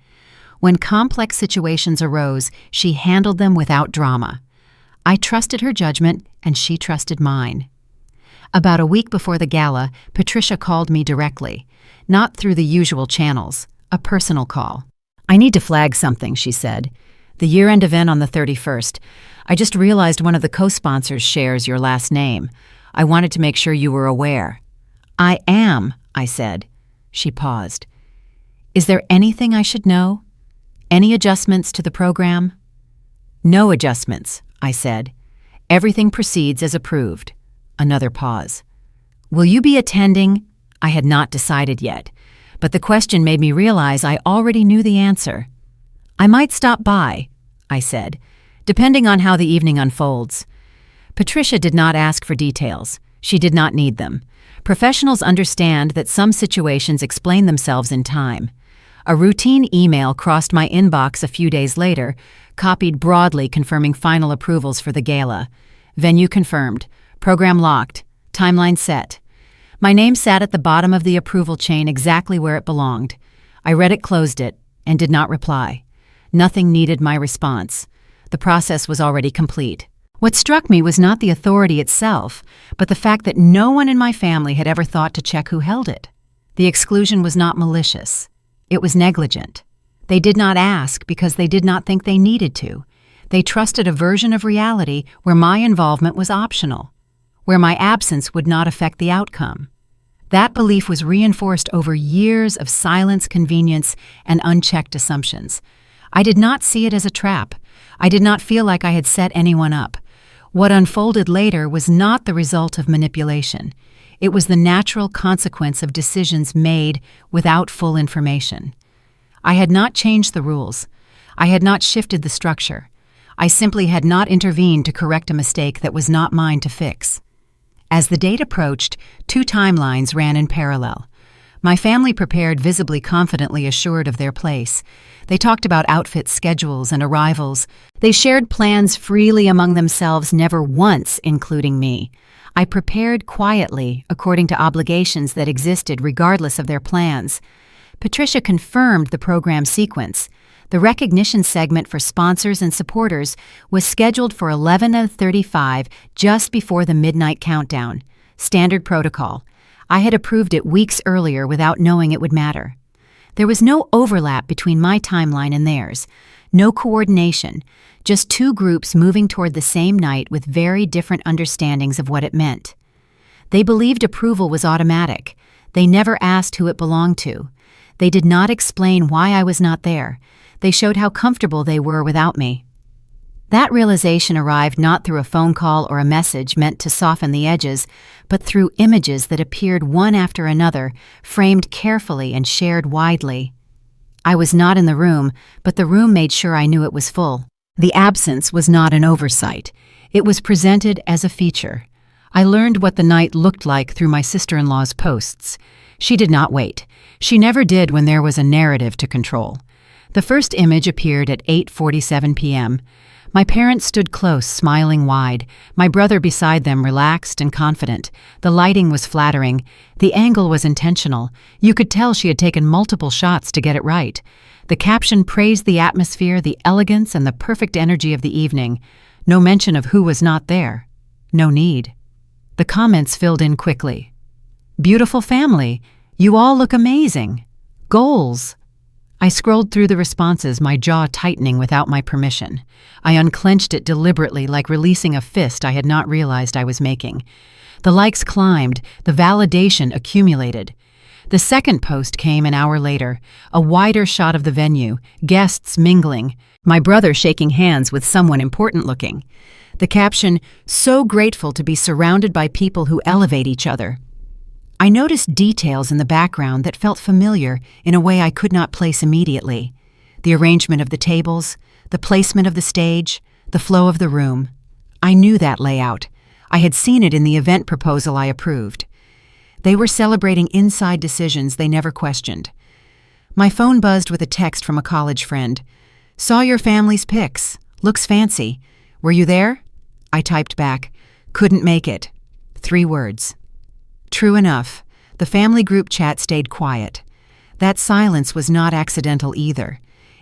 When complex situations arose, she handled them without drama. I trusted her judgment, and she trusted mine. About a week before the gala, Patricia called me directly, not through the usual channels, a personal call. "I need to flag something," she said. "The year-end event on the 31st. I just realized one of the co-sponsors shares your last name. I wanted to make sure you were aware." "I am," I said. She paused. "Is there anything I should know? Any adjustments to the program?" "No adjustments," I said. "Everything proceeds as approved." Another pause. "Will you be attending?" I had not decided yet, but the question made me realize I already knew the answer. "I might stop by," I said, "depending on how the evening unfolds." Patricia did not ask for details. She did not need them. Professionals understand that some situations explain themselves in time. A routine email crossed my inbox a few days later, copied broadly confirming final approvals for the gala. Venue confirmed. Program locked. Timeline set. My name sat at the bottom of the approval chain exactly where it belonged. I read it, closed it, and did not reply. Nothing needed my response. The process was already complete. What struck me was not the authority itself, but the fact that no one in my family had ever thought to check who held it. The exclusion was not malicious. It was negligent. They did not ask because they did not think they needed to. They trusted a version of reality where my involvement was optional, where my absence would not affect the outcome. That belief was reinforced over years of silence, convenience, and unchecked assumptions. I did not see it as a trap. I did not feel like I had set anyone up. What unfolded later was not the result of manipulation. It was the natural consequence of decisions made without full information. I had not changed the rules. I had not shifted the structure. I simply had not intervened to correct a mistake that was not mine to fix. As the date approached, two timelines ran in parallel. My family prepared visibly confidently assured of their place. They talked about outfit schedules and arrivals. They shared plans freely among themselves, never once including me. I prepared quietly, according to obligations that existed regardless of their plans. Patricia confirmed the program sequence. The recognition segment for sponsors and supporters was scheduled for 11:35, just before the midnight countdown. Standard protocol. I had approved it weeks earlier without knowing it would matter. There was no overlap between my timeline and theirs. No coordination. Just two groups moving toward the same night with very different understandings of what it meant. They believed approval was automatic. They never asked who it belonged to. They did not explain why I was not there. They showed how comfortable they were without me. That realization arrived not through a phone call or a message meant to soften the edges, but through images that appeared one after another, framed carefully and shared widely. I was not in the room, but the room made sure I knew it was full. The absence was not an oversight. It was presented as a feature. I learned what the night looked like through my sister-in-law's posts. She did not wait. She never did when there was a narrative to control. The first image appeared at 8:47 p.m. My parents stood close, smiling wide. My brother beside them, relaxed and confident. The lighting was flattering. The angle was intentional. You could tell she had taken multiple shots to get it right. The caption praised the atmosphere, the elegance, and the perfect energy of the evening. No mention of who was not there. No need. The comments filled in quickly. Beautiful family. You all look amazing. Goals. I scrolled through the responses, my jaw tightening without my permission. I unclenched it deliberately, like releasing a fist I had not realized I was making. The likes climbed, the validation accumulated. The second post came an hour later, a wider shot of the venue, guests mingling, my brother shaking hands with someone important looking. The caption, "So grateful to be surrounded by people who elevate each other." I noticed details in the background that felt familiar in a way I could not place immediately. The arrangement of the tables, the placement of the stage, the flow of the room. I knew that layout. I had seen it in the event proposal I approved. They were celebrating inside decisions they never questioned. My phone buzzed with a text from a college friend. "Saw your family's pics. Looks fancy. Were you there?" I typed back, "Couldn't make it." 3 words. True enough, the family group chat stayed quiet. That silence was not accidental either.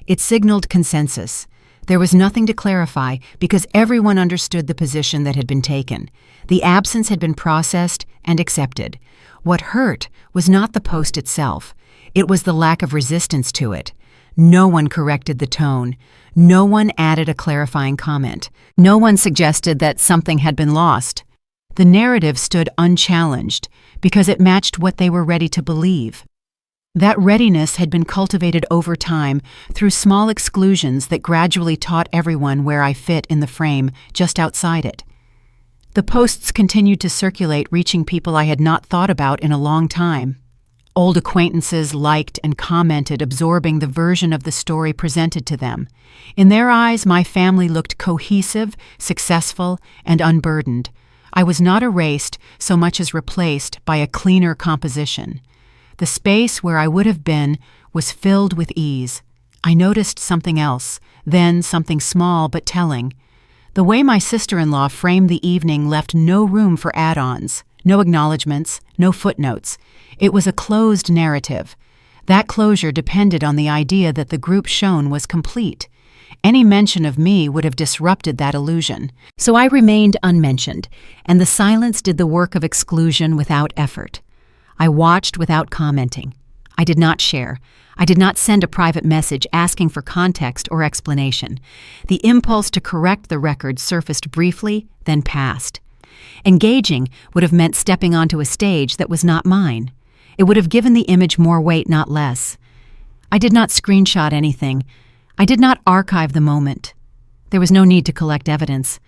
It signaled consensus. There was nothing to clarify because everyone understood the position that had been taken. The absence had been processed and accepted. What hurt was not the post itself. It was the lack of resistance to it. No one corrected the tone. No one added a clarifying comment. No one suggested that something had been lost. The narrative stood unchallenged because it matched what they were ready to believe. That readiness had been cultivated over time through small exclusions that gradually taught everyone where I fit in the frame just outside it. The posts continued to circulate, reaching people I had not thought about in a long time. Old acquaintances liked and commented, absorbing the version of the story presented to them. In their eyes, my family looked cohesive, successful, and unburdened. I was not erased so much as replaced by a cleaner composition. The space where I would have been was filled with ease. I noticed something else, then something small but telling. The way my sister-in-law framed the evening left no room for add-ons, no acknowledgments, no footnotes. It was a closed narrative. That closure depended on the idea that the group shown was complete. Any mention of me would have disrupted that illusion. So I remained unmentioned, and the silence did the work of exclusion without effort. I watched without commenting. I did not share. I did not send a private message asking for context or explanation. The impulse to correct the record surfaced briefly, then passed. Engaging would have meant stepping onto a stage that was not mine. It would have given the image more weight, not less. I did not screenshot anything. I did not archive the moment. There was no need to collect evidence.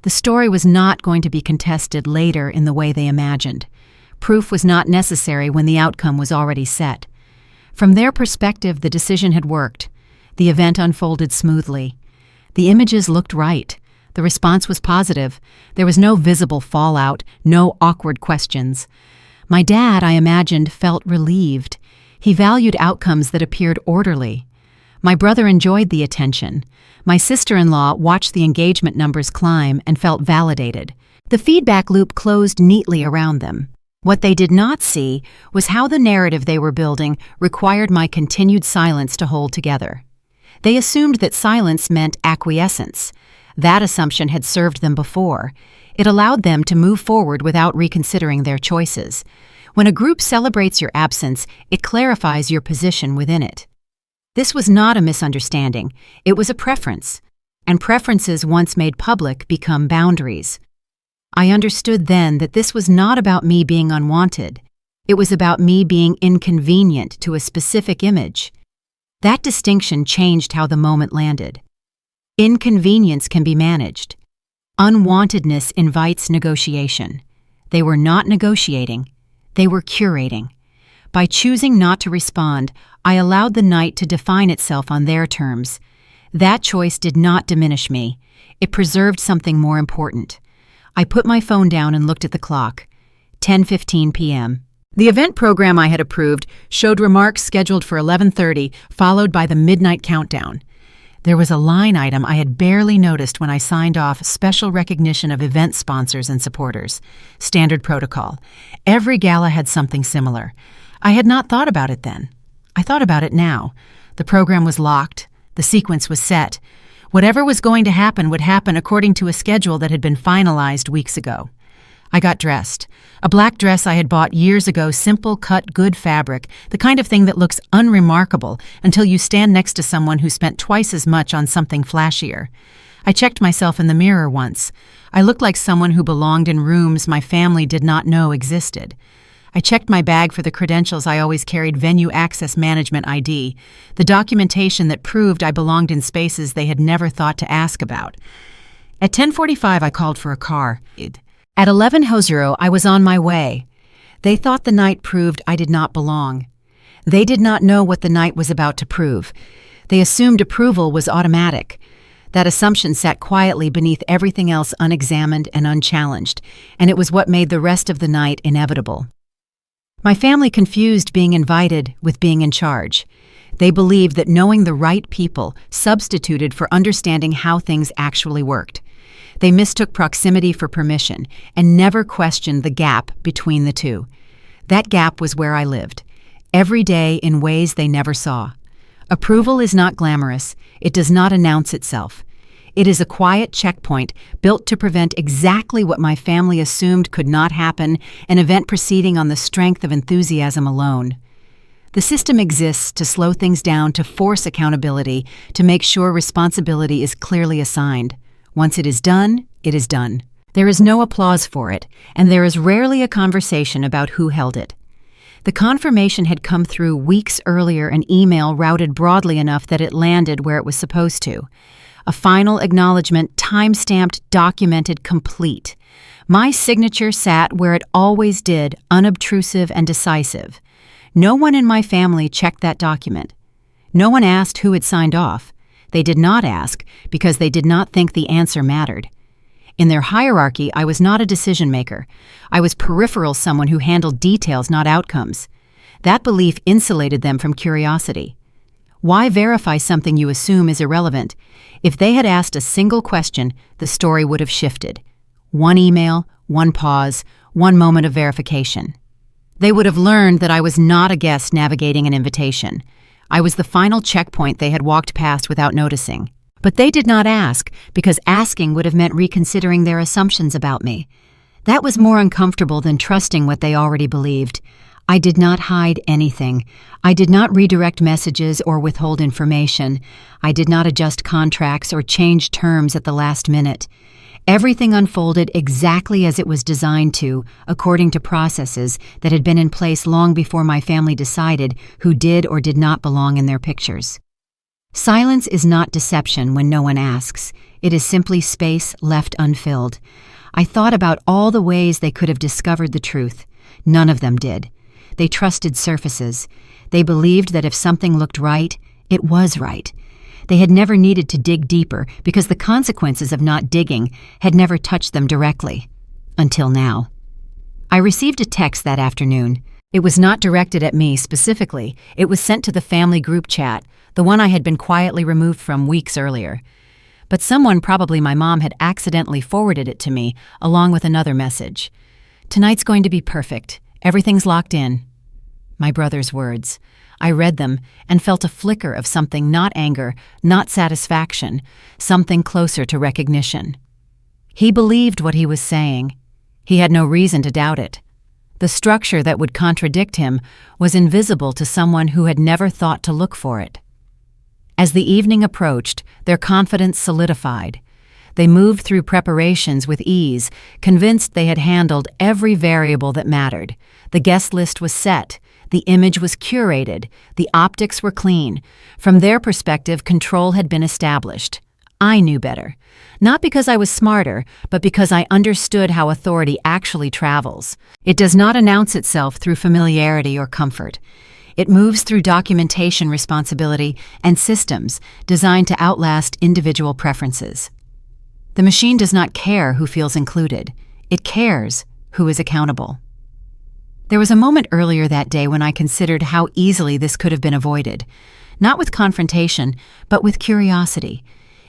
The story was not going to be contested later in the way they imagined. Proof was not necessary when the outcome was already set. From their perspective, the decision had worked. The event unfolded smoothly. The images looked right. The response was positive. There was no visible fallout, no awkward questions. My dad, I imagined, felt relieved. He valued outcomes that appeared orderly. My brother enjoyed the attention. My sister-in-law watched the engagement numbers climb and felt validated. The feedback loop closed neatly around them. What they did not see was how the narrative they were building required my continued silence to hold together. They assumed that silence meant acquiescence. That assumption had served them before. It allowed them to move forward without reconsidering their choices. When a group celebrates your absence, it clarifies your position within it. This was not a misunderstanding. It was a preference. And preferences once made public become boundaries. I understood then that this was not about me being unwanted. It was about me being inconvenient to a specific image. That distinction changed how the moment landed. Inconvenience can be managed. Unwantedness invites negotiation. They were not negotiating. They were curating. By choosing not to respond, I allowed the night to define itself on their terms. That choice did not diminish me. It preserved something more important. I put my phone down and looked at the clock. 10:15 p.m. The event program I had approved showed remarks scheduled for 11:30, followed by the midnight countdown. There was a line item I had barely noticed when I signed off special recognition of event sponsors and supporters. Standard protocol. Every gala had something similar. I had not thought about it then. I thought about it now. The program was locked. The sequence was set. Whatever was going to happen would happen according to a schedule that had been finalized weeks ago. I got dressed. A black dress I had bought years ago, simple, cut, good fabric, the kind of thing that looks unremarkable until you stand next to someone who spent twice as much on something flashier. I checked myself in the mirror once. I looked like someone who belonged in rooms my family did not know existed. I checked my bag for the credentials I always carried: venue access management ID, the documentation that proved I belonged in spaces they had never thought to ask about. At 10:45, I called for a car. At 11:00, I was on my way. They thought the night proved I did not belong. They did not know what the night was about to prove. They assumed approval was automatic. That assumption sat quietly beneath everything else, unexamined and unchallenged, and it was what made the rest of the night inevitable. My family confused being invited with being in charge. They believed that knowing the right people substituted for understanding how things actually worked. They mistook proximity for permission and never questioned the gap between the two. That gap was where I lived, every day in ways they never saw. Approval is not glamorous. It does not announce itself. It is a quiet checkpoint built to prevent exactly what my family assumed could not happen, an event proceeding on the strength of enthusiasm alone. The system exists to slow things down, to force accountability, to make sure responsibility is clearly assigned. Once it is done, it is done. There is no applause for it, and there is rarely a conversation about who held it. The confirmation had come through weeks earlier, an email routed broadly enough that it landed where it was supposed to. A final acknowledgement, time-stamped, documented, complete. My signature sat where it always did, unobtrusive and decisive. No one in my family checked that document. No one asked who had signed off. They did not ask because they did not think the answer mattered. In their hierarchy, I was not a decision maker. I was peripheral, someone who handled details, not outcomes. That belief insulated them from curiosity. Why verify something you assume is irrelevant? If they had asked a single question, the story would have shifted. One email, one pause, one moment of verification. They would have learned that I was not a guest navigating an invitation. I was the final checkpoint they had walked past without noticing. But they did not ask, because asking would have meant reconsidering their assumptions about me. That was more uncomfortable than trusting what they already believed. I did not hide anything. I did not redirect messages or withhold information. I did not adjust contracts or change terms at the last minute. Everything unfolded exactly as it was designed to, according to processes that had been in place long before my family decided who did or did not belong in their pictures. Silence is not deception when no one asks. It is simply space left unfilled. I thought about all the ways they could have discovered the truth. None of them did. They trusted surfaces. They believed that if something looked right, it was right. They had never needed to dig deeper because the consequences of not digging had never touched them directly. Until now. I received a text that afternoon. It was not directed at me specifically. It was sent to the family group chat, the one I had been quietly removed from weeks earlier. But someone, probably my mom, had accidentally forwarded it to me, along with another message. "Tonight's going to be perfect. Everything's locked in." My brother's words. I read them and felt a flicker of something, not anger, not satisfaction, something closer to recognition. He believed what he was saying. He had no reason to doubt it. The structure that would contradict him was invisible to someone who had never thought to look for it. As the evening approached, their confidence solidified. They moved through preparations with ease, convinced they had handled every variable that mattered. The guest list was set. The image was curated. The optics were clean. From their perspective, control had been established. I knew better. Not because I was smarter, but because I understood how authority actually travels. It does not announce itself through familiarity or comfort. It moves through documentation, responsibility, and systems designed to outlast individual preferences. The machine does not care who feels included. It cares who is accountable. There was a moment earlier that day when I considered how easily this could have been avoided. Not with confrontation, but with curiosity.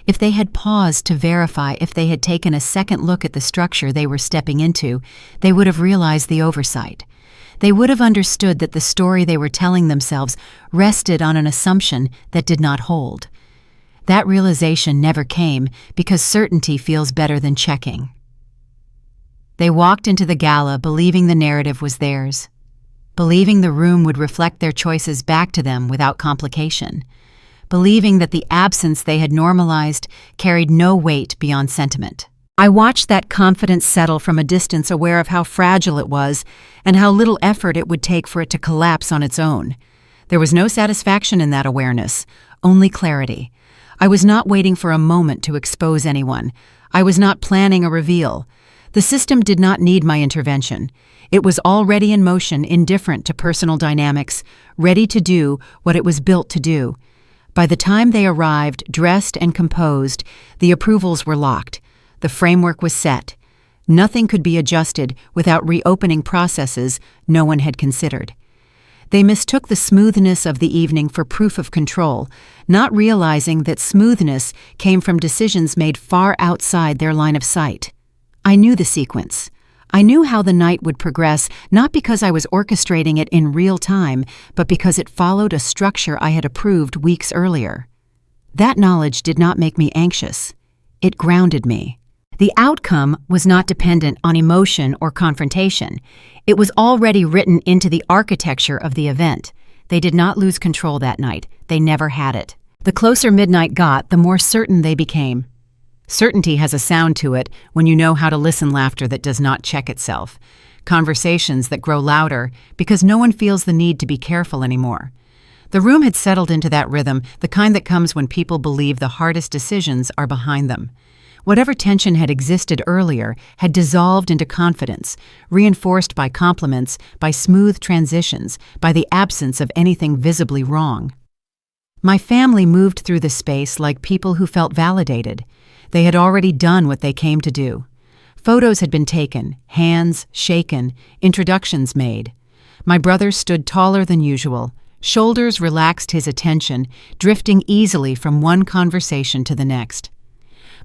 If they had paused to verify, if they had taken a second look at the structure they were stepping into, they would have realized the oversight. They would have understood that the story they were telling themselves rested on an assumption that did not hold. That realization never came because certainty feels better than checking. They walked into the gala believing the narrative was theirs, believing the room would reflect their choices back to them without complication, believing that the absence they had normalized carried no weight beyond sentiment. I watched that confidence settle from a distance, aware of how fragile it was and how little effort it would take for it to collapse on its own. There was no satisfaction in that awareness, only clarity. I was not waiting for a moment to expose anyone. I was not planning a reveal. The system did not need my intervention. It was already in motion, indifferent to personal dynamics, ready to do what it was built to do. By the time they arrived, dressed and composed, the approvals were locked. The framework was set. Nothing could be adjusted without reopening processes no one had considered. They mistook the smoothness of the evening for proof of control, not realizing that smoothness came from decisions made far outside their line of sight. I knew the sequence. I knew how the night would progress, not because I was orchestrating it in real time, but because it followed a structure I had approved weeks earlier. That knowledge did not make me anxious. It grounded me. The outcome was not dependent on emotion or confrontation. It was already written into the architecture of the event. They did not lose control that night. They never had it. The closer midnight got, the more certain they became. Certainty has a sound to it when you know how to listen. Laughter that does not check itself. Conversations that grow louder because no one feels the need to be careful anymore. The room had settled into that rhythm, the kind that comes when people believe the hardest decisions are behind them. Whatever tension had existed earlier had dissolved into confidence, reinforced by compliments, by smooth transitions, by the absence of anything visibly wrong. My family moved through the space like people who felt validated. They had already done what they came to do. Photos had been taken, hands shaken, introductions made. My brother stood taller than usual. Shoulders relaxed his attention, drifting easily from one conversation to the next.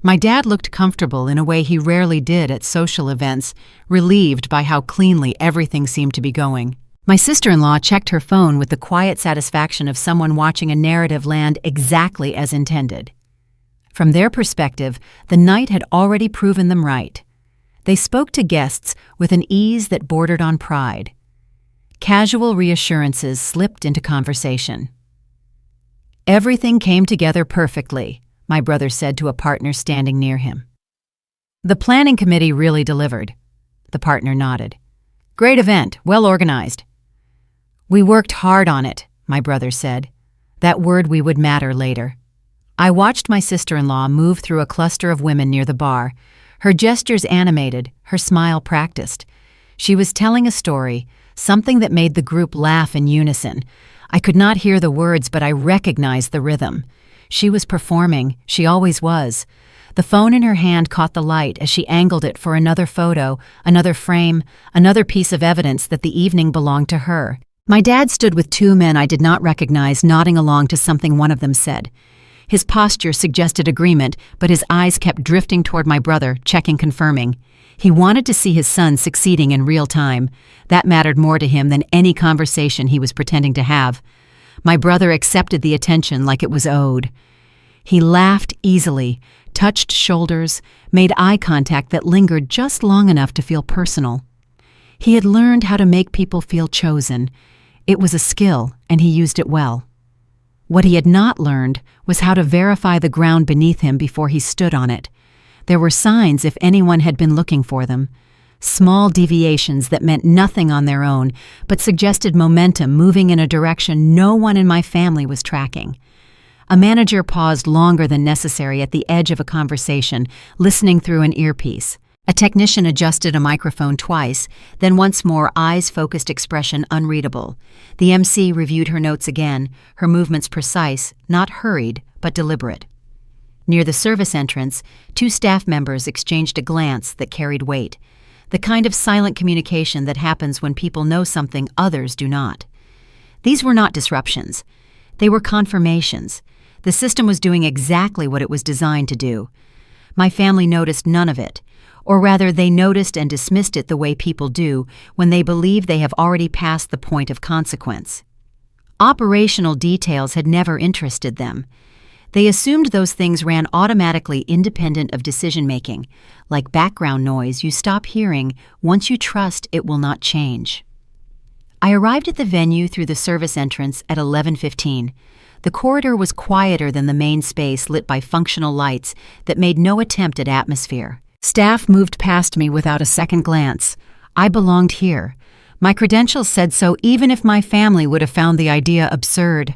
My dad looked comfortable in a way he rarely did at social events, relieved by how cleanly everything seemed to be going. My sister-in-law checked her phone with the quiet satisfaction of someone watching a narrative land exactly as intended. From their perspective, the night had already proven them right. They spoke to guests with an ease that bordered on pride. Casual reassurances slipped into conversation. "Everything came together perfectly," my brother said to a partner standing near him. "The planning committee really delivered." The partner nodded. "Great event, well organized." "We worked hard on it," my brother said. That word "we" would matter later. I watched my sister-in-law move through a cluster of women near the bar, her gestures animated, her smile practiced. She was telling a story, something that made the group laugh in unison. I could not hear the words, but I recognized the rhythm. She was performing. She always was. The phone in her hand caught the light as she angled it for another photo, another frame, another piece of evidence that the evening belonged to her. My dad stood with two men I did not recognize, nodding along to something one of them said. His posture suggested agreement, but his eyes kept drifting toward my brother, checking, confirming. He wanted to see his son succeeding in real time. That mattered more to him than any conversation he was pretending to have. My brother accepted the attention like it was owed. He laughed easily, touched shoulders, made eye contact that lingered just long enough to feel personal. He had learned how to make people feel chosen. It was a skill, and he used it well. What he had not learned was how to verify the ground beneath him before he stood on it. There were signs if anyone had been looking for them. Small deviations that meant nothing on their own, but suggested momentum moving in a direction no one in my family was tracking. A manager paused longer than necessary at the edge of a conversation, listening through an earpiece. A technician adjusted a microphone twice, then once more, eyes-focused expression unreadable. The MC reviewed her notes again, her movements precise, not hurried, but deliberate. Near the service entrance, two staff members exchanged a glance that carried weight, the kind of silent communication that happens when people know something others do not. These were not disruptions. They were confirmations. The system was doing exactly what it was designed to do. My family noticed none of it, or rather they noticed and dismissed it the way people do when they believe they have already passed the point of consequence. Operational details had never interested them. They assumed those things ran automatically independent of decision-making, like background noise you stop hearing once you trust it will not change. I arrived at the venue through the service entrance at 11:15. The corridor was quieter than the main space, lit by functional lights that made no attempt at atmosphere. Staff moved past me without a second glance. I belonged here. My credentials said so, even if my family would have found the idea absurd.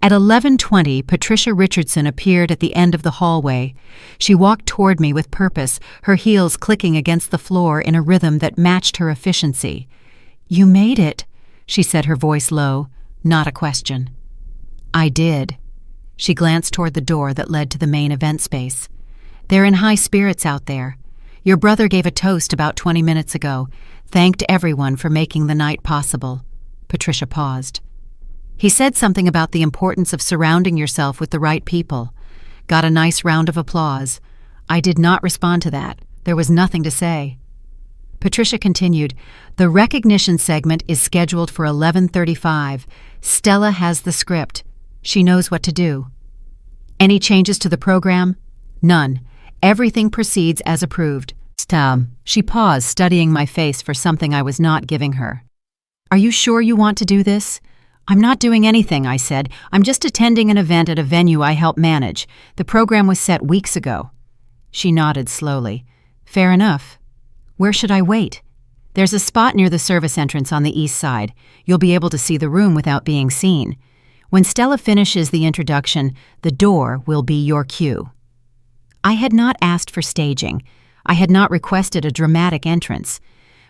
At 11:20, Patricia Richardson appeared at the end of the hallway. She walked toward me with purpose, her heels clicking against the floor in a rhythm that matched her efficiency. "You made it," she said, her voice low, not a question. "I did." She glanced toward the door that led to the main event space. "They're in high spirits out there. Your brother gave a toast about 20 minutes ago, thanked everyone for making the night possible." Patricia paused. "He said something about the importance of surrounding yourself with the right people. Got a nice round of applause. I did not respond to that. There was nothing to say." Patricia continued, "The recognition segment is scheduled for 11:35. Stella has the script. She knows what to do." "Any changes to the program?" "None. Everything proceeds as approved." She paused, studying my face for something I was not giving her. "Are you sure you want to do this?" "I'm not doing anything," I said. "I'm just attending an event at a venue I help manage. The program was set weeks ago." She nodded slowly. "Fair enough. Where should I wait?" "There's a spot near the service entrance on the east side. You'll be able to see the room without being seen. When Stella finishes the introduction, the door will be your cue." I had not asked for staging. I had not requested a dramatic entrance.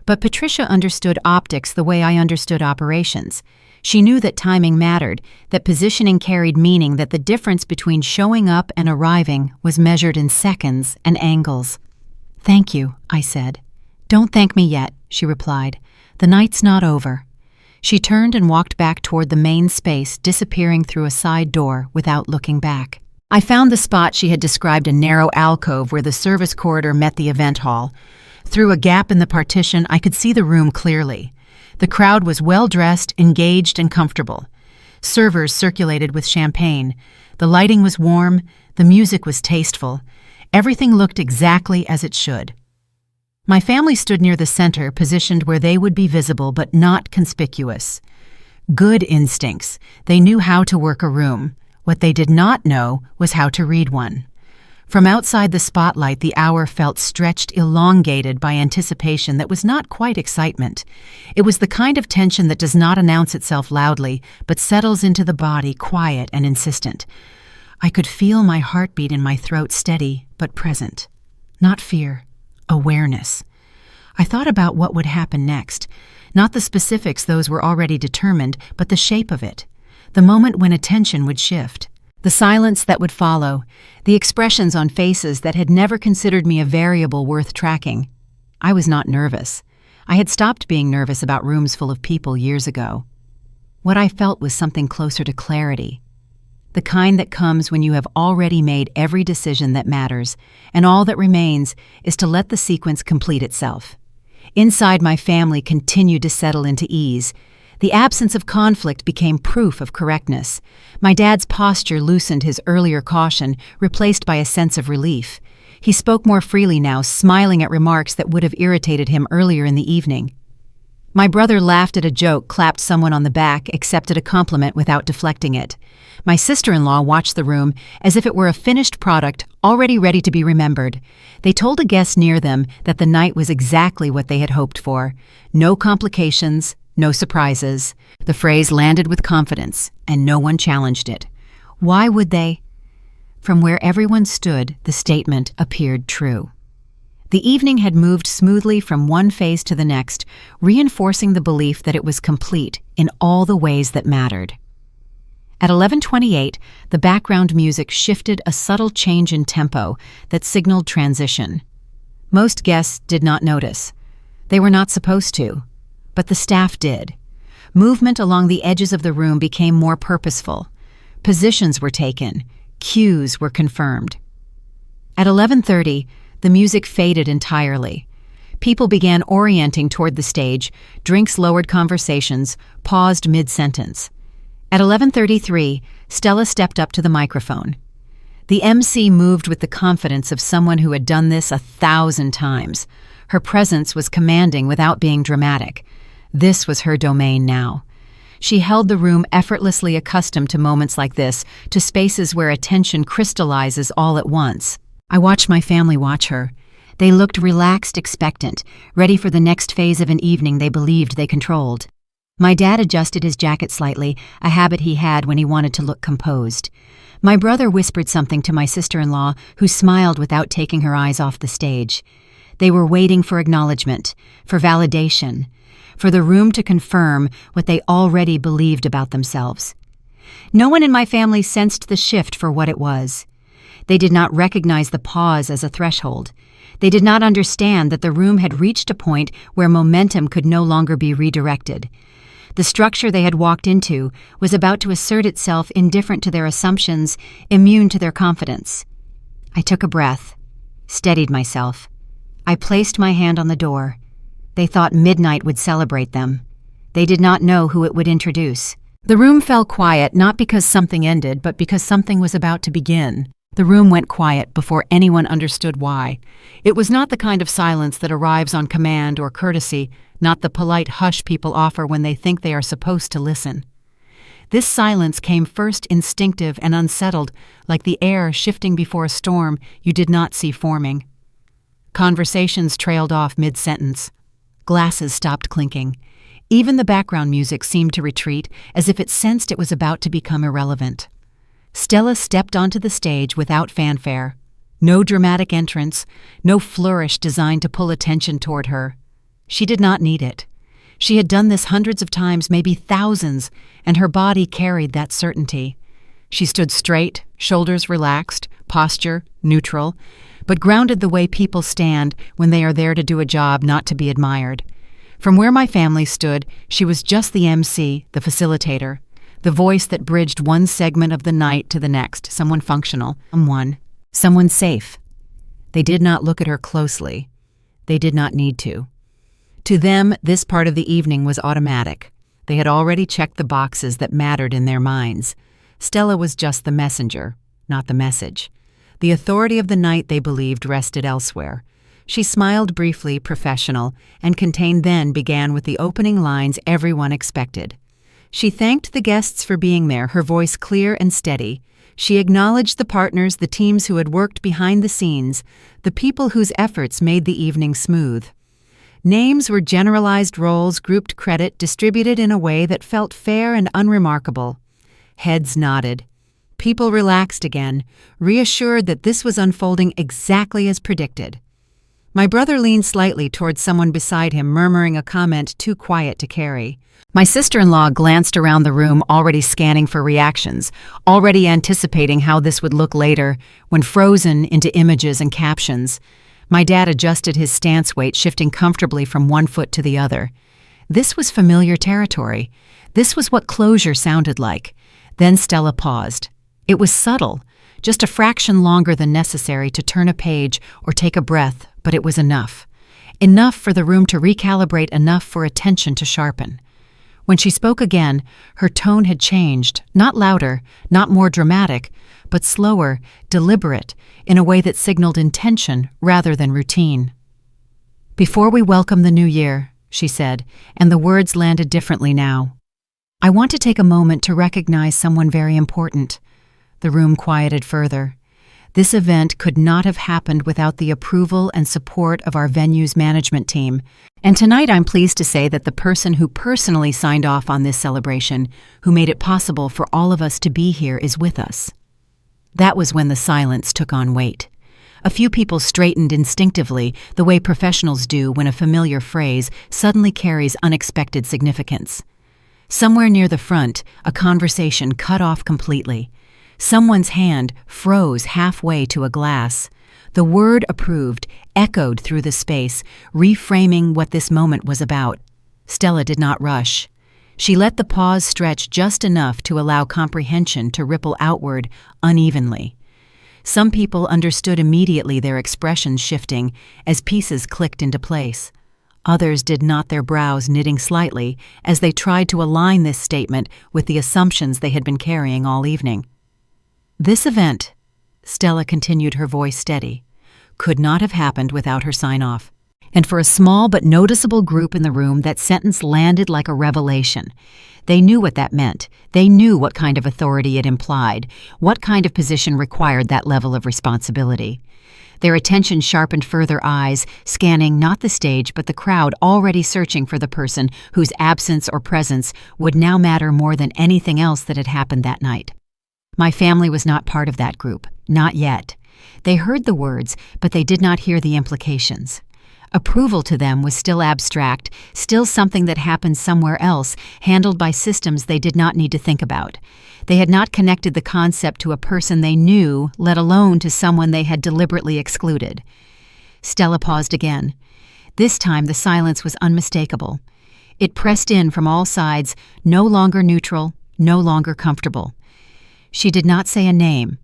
But Patricia understood optics the way I understood operations. She knew that timing mattered, that positioning carried meaning, that the difference between showing up and arriving was measured in seconds and angles. "Thank you," I said. "Don't thank me yet," she replied. "The night's not over." She turned and walked back toward the main space, disappearing through a side door without looking back. I found the spot she had described, a narrow alcove where the service corridor met the event hall. Through a gap in the partition, I could see the room clearly. The crowd was well-dressed, engaged, and comfortable. Servers circulated with champagne. The lighting was warm. The music was tasteful. Everything looked exactly as it should. My family stood near the center, positioned where they would be visible but not conspicuous. Good instincts. They knew how to work a room. What they did not know was how to read one. From outside the spotlight, the hour felt stretched, elongated by anticipation that was not quite excitement. It was the kind of tension that does not announce itself loudly, but settles into the body, quiet and insistent. I could feel my heartbeat in my throat, steady but present. Not fear, awareness. I thought about what would happen next. Not the specifics, those were already determined, but the shape of it. The moment when attention would shift. The silence that would follow. The expressions on faces that had never considered me a variable worth tracking. I was not nervous. I had stopped being nervous about rooms full of people years ago. What I felt was something closer to clarity. The kind that comes when you have already made every decision that matters, and all that remains is to let the sequence complete itself. Inside, my family continued to settle into ease. The absence of conflict became proof of correctness. My dad's posture loosened his earlier caution, replaced by a sense of relief. He spoke more freely now, smiling at remarks that would have irritated him earlier in the evening. My brother laughed at a joke, clapped someone on the back, accepted a compliment without deflecting it. My sister-in-law watched the room as if it were a finished product, already ready to be remembered. They told a guest near them that the night was exactly what they had hoped for. No complications, no surprises. The phrase landed with confidence, and no one challenged it. Why would they? From where everyone stood, the statement appeared true. The evening had moved smoothly from one phase to the next, reinforcing the belief that it was complete in all the ways that mattered. At 11:28, the background music shifted, a subtle change in tempo that signaled transition. Most guests did not notice. They were not supposed to, but the staff did. Movement along the edges of the room became more purposeful. Positions were taken. Cues were confirmed. At 11:30, the music faded entirely. People began orienting toward the stage, drinks lowered conversations, paused mid-sentence. At 11:33, Stella stepped up to the microphone. The MC moved with the confidence of someone who had done this 1,000 times. Her presence was commanding without being dramatic. This was her domain now. She held the room, effortlessly accustomed to moments like this, to spaces where attention crystallizes all at once. I watched my family watch her. They looked relaxed, expectant, ready for the next phase of an evening they believed they controlled. My dad adjusted his jacket slightly, a habit he had when he wanted to look composed. My brother whispered something to my sister-in-law, who smiled without taking her eyes off the stage. They were waiting for acknowledgement, for validation, for the room to confirm what they already believed about themselves. No one in my family sensed the shift for what it was. They did not recognize the pause as a threshold. They did not understand that the room had reached a point where momentum could no longer be redirected. The structure they had walked into was about to assert itself, indifferent to their assumptions, immune to their confidence. I took a breath, steadied myself. I placed my hand on the door. They thought midnight would celebrate them. They did not know who it would introduce. The room fell quiet, not because something ended, but because something was about to begin. The room went quiet before anyone understood why. It was not the kind of silence that arrives on command or courtesy, not the polite hush people offer when they think they are supposed to listen. This silence came first instinctive and unsettled, like the air shifting before a storm you did not see forming. Conversations trailed off mid-sentence. Glasses stopped clinking. Even the background music seemed to retreat, as if it sensed it was about to become irrelevant. Stella stepped onto the stage without fanfare. No dramatic entrance, no flourish designed to pull attention toward her. She did not need it. She had done this hundreds of times, maybe thousands, and her body carried that certainty. She stood straight, shoulders relaxed, posture neutral, but grounded the way people stand when they are there to do a job, not to be admired. From where my family stood, she was just the MC, the facilitator, the voice that bridged one segment of the night to the next, someone functional, someone safe. They did not look at her closely. They did not need to. To them, this part of the evening was automatic. They had already checked the boxes that mattered in their minds. Stella was just the messenger, not the message. The authority of the night, they believed, rested elsewhere. She smiled briefly, professional, and contained then began with the opening lines everyone expected. She thanked the guests for being there, her voice clear and steady. She acknowledged the partners, the teams who had worked behind the scenes, the people whose efforts made the evening smooth. Names were generalized roles, grouped credit, distributed in a way that felt fair and unremarkable. Heads nodded. People relaxed again, reassured that this was unfolding exactly as predicted. My brother leaned slightly towards someone beside him, murmuring a comment too quiet to carry. My sister-in-law glanced around the room, already scanning for reactions, already anticipating how this would look later, when frozen into images and captions. My dad adjusted his stance weight, shifting comfortably from one foot to the other. This was familiar territory. This was what closure sounded like. Then Stella paused. It was subtle, just a fraction longer than necessary to turn a page or take a breath, but it was enough. Enough for the room to recalibrate, enough for attention to sharpen. When she spoke again, her tone had changed, not louder, not more dramatic, but slower, deliberate, in a way that signaled intention rather than routine. "Before we welcome the new year," she said, and the words landed differently now, "I want to take a moment to recognize someone very important." The room quieted further. This event could not have happened without the approval and support of our venue's management team, and tonight I'm pleased to say that the person who personally signed off on this celebration, who made it possible for all of us to be here, is with us. That was when the silence took on weight. A few people straightened instinctively, the way professionals do when a familiar phrase suddenly carries unexpected significance. Somewhere near the front, a conversation cut off completely. Someone's hand froze halfway to a glass. The word "approved" echoed through the space, reframing what this moment was about. Stella did not rush. She let the pause stretch just enough to allow comprehension to ripple outward unevenly. Some people understood immediately, their expressions shifting as pieces clicked into place. Others did not, their brows knitting slightly as they tried to align this statement with the assumptions they had been carrying all evening. "This event," Stella continued, her voice steady, "could not have happened without her sign-off. And for a small but noticeable group in the room, that sentence landed like a revelation. They knew what that meant. They knew what kind of authority it implied, what kind of position required that level of responsibility. Their attention sharpened, further eyes scanning not the stage but the crowd, already searching for the person whose absence or presence would now matter more than anything else that had happened that night. My family was not part of that group, not yet. They heard the words, but they did not hear the implications. Approval to them was still abstract, still something that happened somewhere else, handled by systems they did not need to think about. They had not connected the concept to a person they knew, let alone to someone they had deliberately excluded. Stella paused again. This time the silence was unmistakable. It pressed in from all sides, no longer neutral, no longer comfortable. She did not say a name.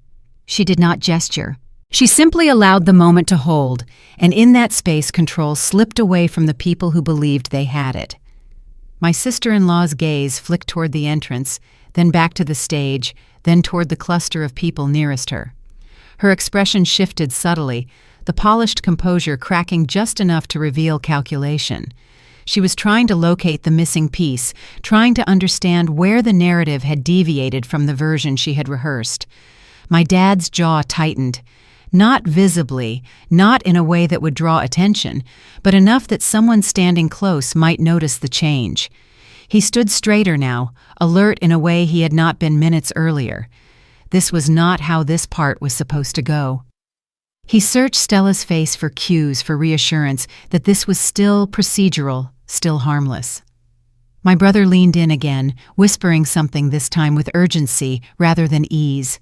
She did not gesture. She simply allowed the moment to hold, and in that space control slipped away from the people who believed they had it. My sister-in-law's gaze flicked toward the entrance, then back to the stage, then toward the cluster of people nearest her. Her expression shifted subtly, the polished composure cracking just enough to reveal calculation. She was trying to locate the missing piece, trying to understand where the narrative had deviated from the version she had rehearsed. My dad's jaw tightened. Not visibly, not in a way that would draw attention, but enough that someone standing close might notice the change. He stood straighter now, alert in a way he had not been minutes earlier. This was not how this part was supposed to go. He searched Stella's face for cues, for reassurance that this was still procedural, still harmless. My brother leaned in again, whispering something, this time with urgency rather than ease.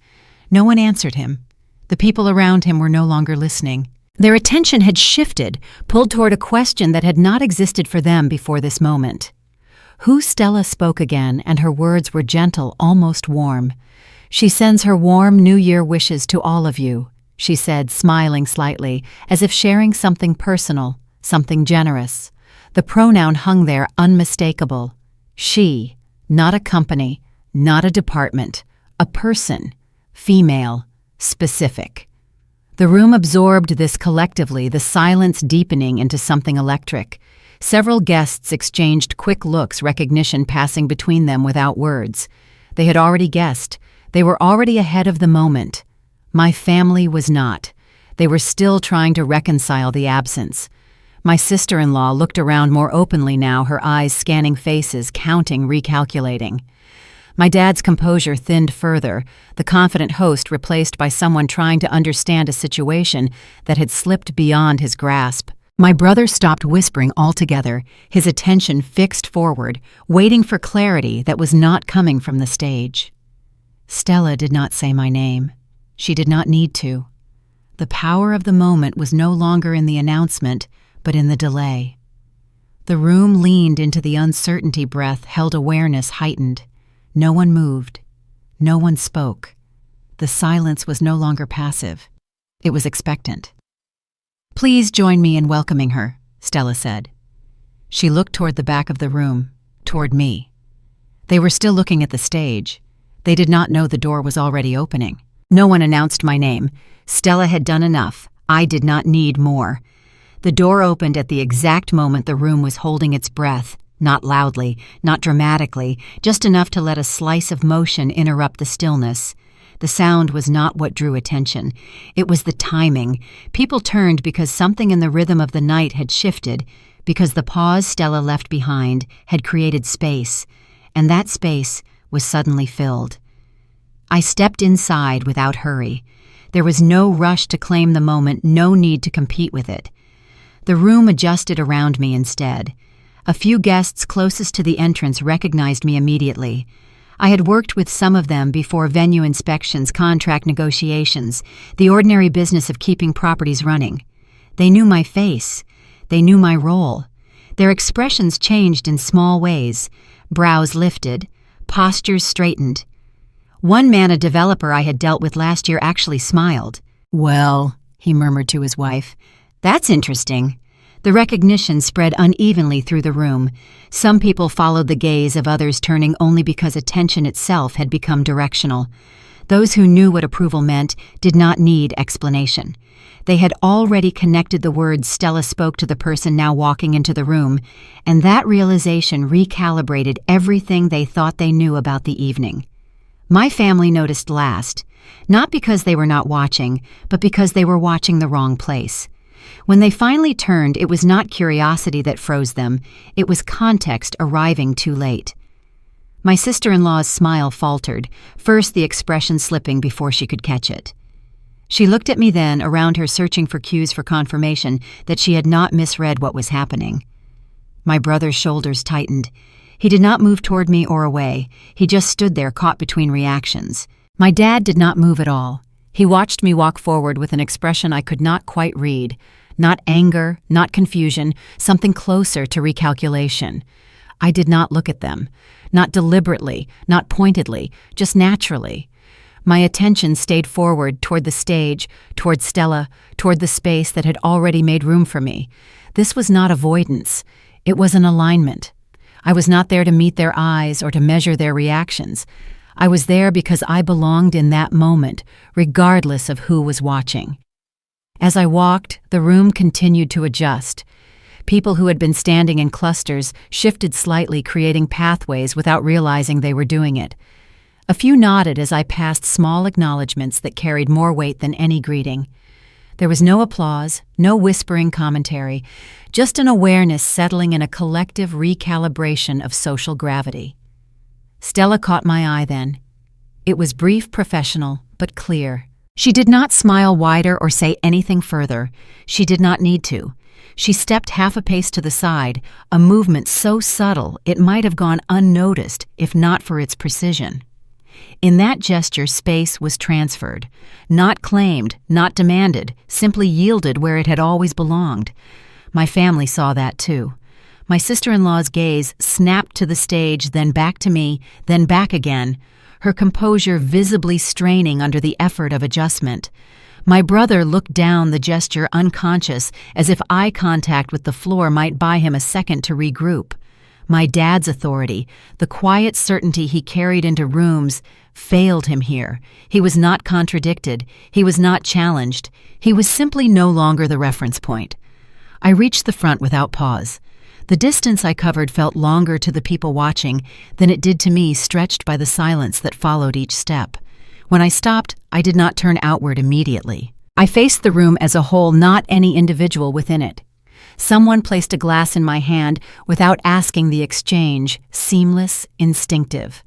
No one answered him. The people around him were no longer listening. Their attention had shifted, pulled toward a question that had not existed for them before this moment. Who? Stella spoke again, and her words were gentle, almost warm. "She sends her warm New Year wishes to all of you," she said, smiling slightly, as if sharing something personal, something generous. The pronoun hung there, unmistakable. She, not a company, not a department, a person, female, specific. The room absorbed this collectively, the silence deepening into something electric. Several guests exchanged quick looks, recognition passing between them without words. They had already guessed. They were already ahead of the moment. My family was not. They were still trying to reconcile the absence. My sister-in-law looked around more openly now, her eyes scanning faces, counting, recalculating. My dad's composure thinned further, the confident host replaced by someone trying to understand a situation that had slipped beyond his grasp. My brother stopped whispering altogether, his attention fixed forward, waiting for clarity that was not coming from the stage. Stella did not say my name. She did not need to. The power of the moment was no longer in the announcement, but in the delay. The room leaned into the uncertainty breath held awareness heightened. No one moved. No one spoke. The silence was no longer passive. It was expectant. "Please join me in welcoming her," Stella said. She looked toward the back of the room, toward me. They were still looking at the stage. They did not know the door was already opening. No one announced my name. Stella had done enough. I did not need more. The door opened at the exact moment the room was holding its breath, not loudly, not dramatically, just enough to let a slice of motion interrupt the stillness. The sound was not what drew attention. It was the timing. People turned because something in the rhythm of the night had shifted, because the pause Stella left behind had created space, and that space was suddenly filled. I stepped inside without hurry. There was no rush to claim the moment, no need to compete with it. The room adjusted around me instead. A few guests closest to the entrance recognized me immediately. I had worked with some of them before venue inspections, contract negotiations, the ordinary business of keeping properties running. They knew my face. They knew my role. Their expressions changed in small ways. Brows lifted, postures straightened. One man, a developer I had dealt with last year, actually smiled. "Well," he murmured to his wife, "that's interesting." The recognition spread unevenly through the room. Some people followed the gaze of others, turning only because attention itself had become directional. Those who knew what approval meant did not need explanation. They had already connected the words Stella spoke to the person now walking into the room, and that realization recalibrated everything they thought they knew about the evening. My family noticed last, not because they were not watching, but because they were watching the wrong place. When they finally turned, it was not curiosity that froze them, it was context arriving too late. My sister-in-law's smile faltered, first the expression slipping before she could catch it. She looked at me then, around her searching for cues for confirmation that she had not misread what was happening. My brother's shoulders tightened. He did not move toward me or away. He just stood there, caught between reactions. My dad did not move at all. He watched me walk forward with an expression I could not quite read. Not anger, not confusion, something closer to recalculation. I did not look at them. Not deliberately, not pointedly, just naturally. My attention stayed forward toward the stage, toward Stella, toward the space that had already made room for me. This was not avoidance. It was an alignment. I was not there to meet their eyes or to measure their reactions. I was there because I belonged in that moment, regardless of who was watching. As I walked, the room continued to adjust. People who had been standing in clusters shifted slightly, creating pathways without realizing they were doing it. A few nodded as I passed small acknowledgments that carried more weight than any greeting. There was no applause, no whispering commentary, just an awareness settling in a collective recalibration of social gravity. Stella caught my eye then. It was brief, professional, but clear. She did not smile wider or say anything further. She did not need to. She stepped half a pace to the side, a movement so subtle it might have gone unnoticed if not for its precision. In that gesture, space was transferred, not claimed, not demanded, simply yielded where it had always belonged. My family saw that too. My sister-in-law's gaze snapped to the stage, then back to me, then back again, her composure visibly straining under the effort of adjustment. My brother looked down, the gesture unconscious, as if eye contact with the floor might buy him a second to regroup. My dad's authority, the quiet certainty he carried into rooms, failed him here. He was not contradicted. He was not challenged. He was simply no longer the reference point. I reached the front without pause. The distance I covered felt longer to the people watching than it did to me, stretched by the silence that followed each step. When I stopped, I did not turn outward immediately. I faced the room as a whole, not any individual within it. Someone placed a glass in my hand without asking the exchange, seamless, instinctive.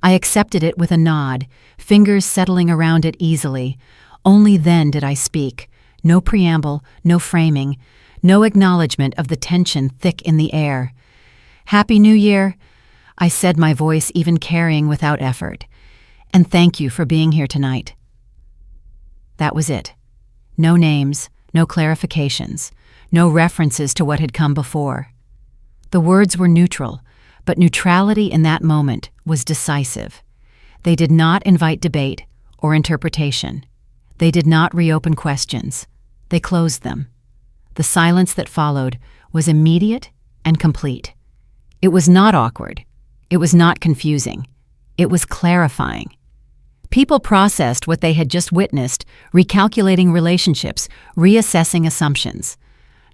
I accepted it with a nod, fingers settling around it easily. Only then did I speak. No preamble, no framing, No acknowledgement of the tension thick in the air. "Happy New Year," I said, my voice even carrying without effort. "And thank you for being here tonight." That was it. No names, no clarifications, no references to what had come before. The words were neutral, but neutrality in that moment was decisive. They did not invite debate or interpretation. They did not reopen questions. They closed them. The silence that followed was immediate and complete. It was not awkward. It was not confusing. It was clarifying. People processed what they had just witnessed, recalculating relationships, reassessing assumptions.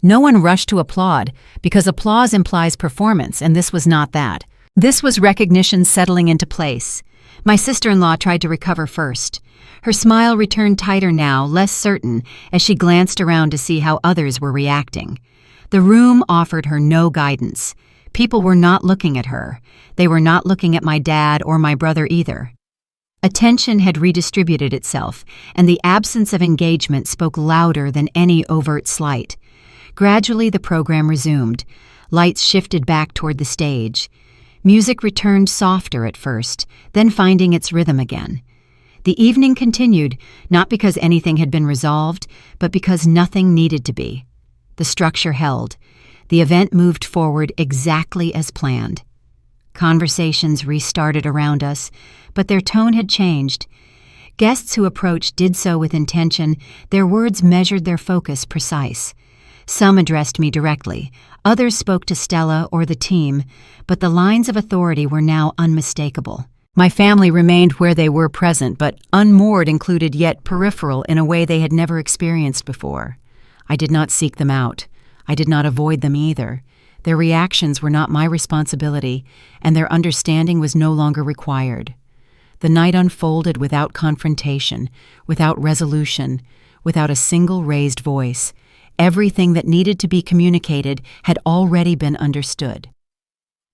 No one rushed to applaud, because applause implies performance, and this was not that. This was recognition settling into place. My sister-in-law tried to recover first. Her smile returned tighter now, less certain, as she glanced around to see how others were reacting. The room offered her no guidance. People were not looking at her. They were not looking at my dad or my brother either. Attention had redistributed itself, and the absence of engagement spoke louder than any overt slight. Gradually, the program resumed. Lights shifted back toward the stage. Music returned softer at first, then finding its rhythm again. The evening continued, not because anything had been resolved, but because nothing needed to be. The structure held. The event moved forward exactly as planned. Conversations restarted around us, but their tone had changed. Guests who approached did so with intention. Their words measured their focus precise. Some addressed me directly. Others spoke to Stella or the team, but the lines of authority were now unmistakable. My family remained where they were present, but unmoored included yet peripheral in a way they had never experienced before. I did not seek them out. I did not avoid them either. Their reactions were not my responsibility, and their understanding was no longer required. The night unfolded without confrontation, without resolution, without a single raised voice. Everything that needed to be communicated had already been understood.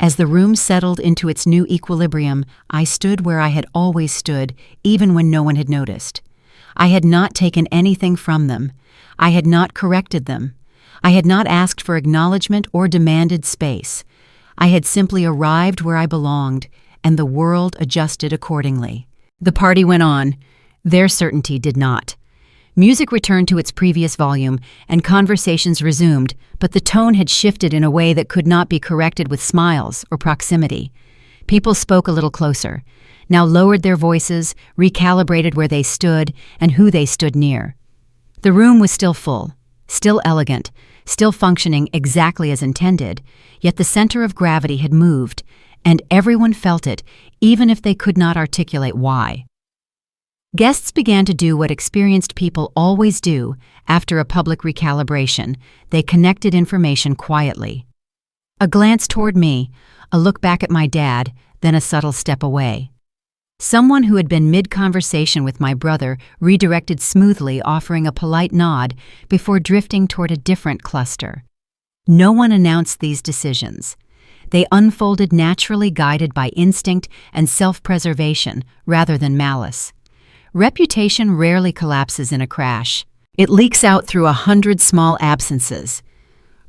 As the room settled into its new equilibrium, I stood where I had always stood, even when no one had noticed. I had not taken anything from them. I had not corrected them. I had not asked for acknowledgement or demanded space. I had simply arrived where I belonged, and the world adjusted accordingly. The party went on. Their certainty did not. Music returned to its previous volume, and conversations resumed, but the tone had shifted in a way that could not be corrected with smiles or proximity. People spoke a little closer, now lowered their voices, recalibrated where they stood and who they stood near. The room was still full, still elegant, still functioning exactly as intended, yet the center of gravity had moved, and everyone felt it, even if they could not articulate why. Guests began to do what experienced people always do after a public recalibration. They connected information quietly. A glance toward me, a look back at my dad, then a subtle step away. Someone who had been mid-conversation with my brother redirected smoothly, offering a polite nod before drifting toward a different cluster. No one announced these decisions. They unfolded naturally, guided by instinct and self-preservation rather than malice. Reputation rarely collapses in a crash. It leaks out through 100 small absences.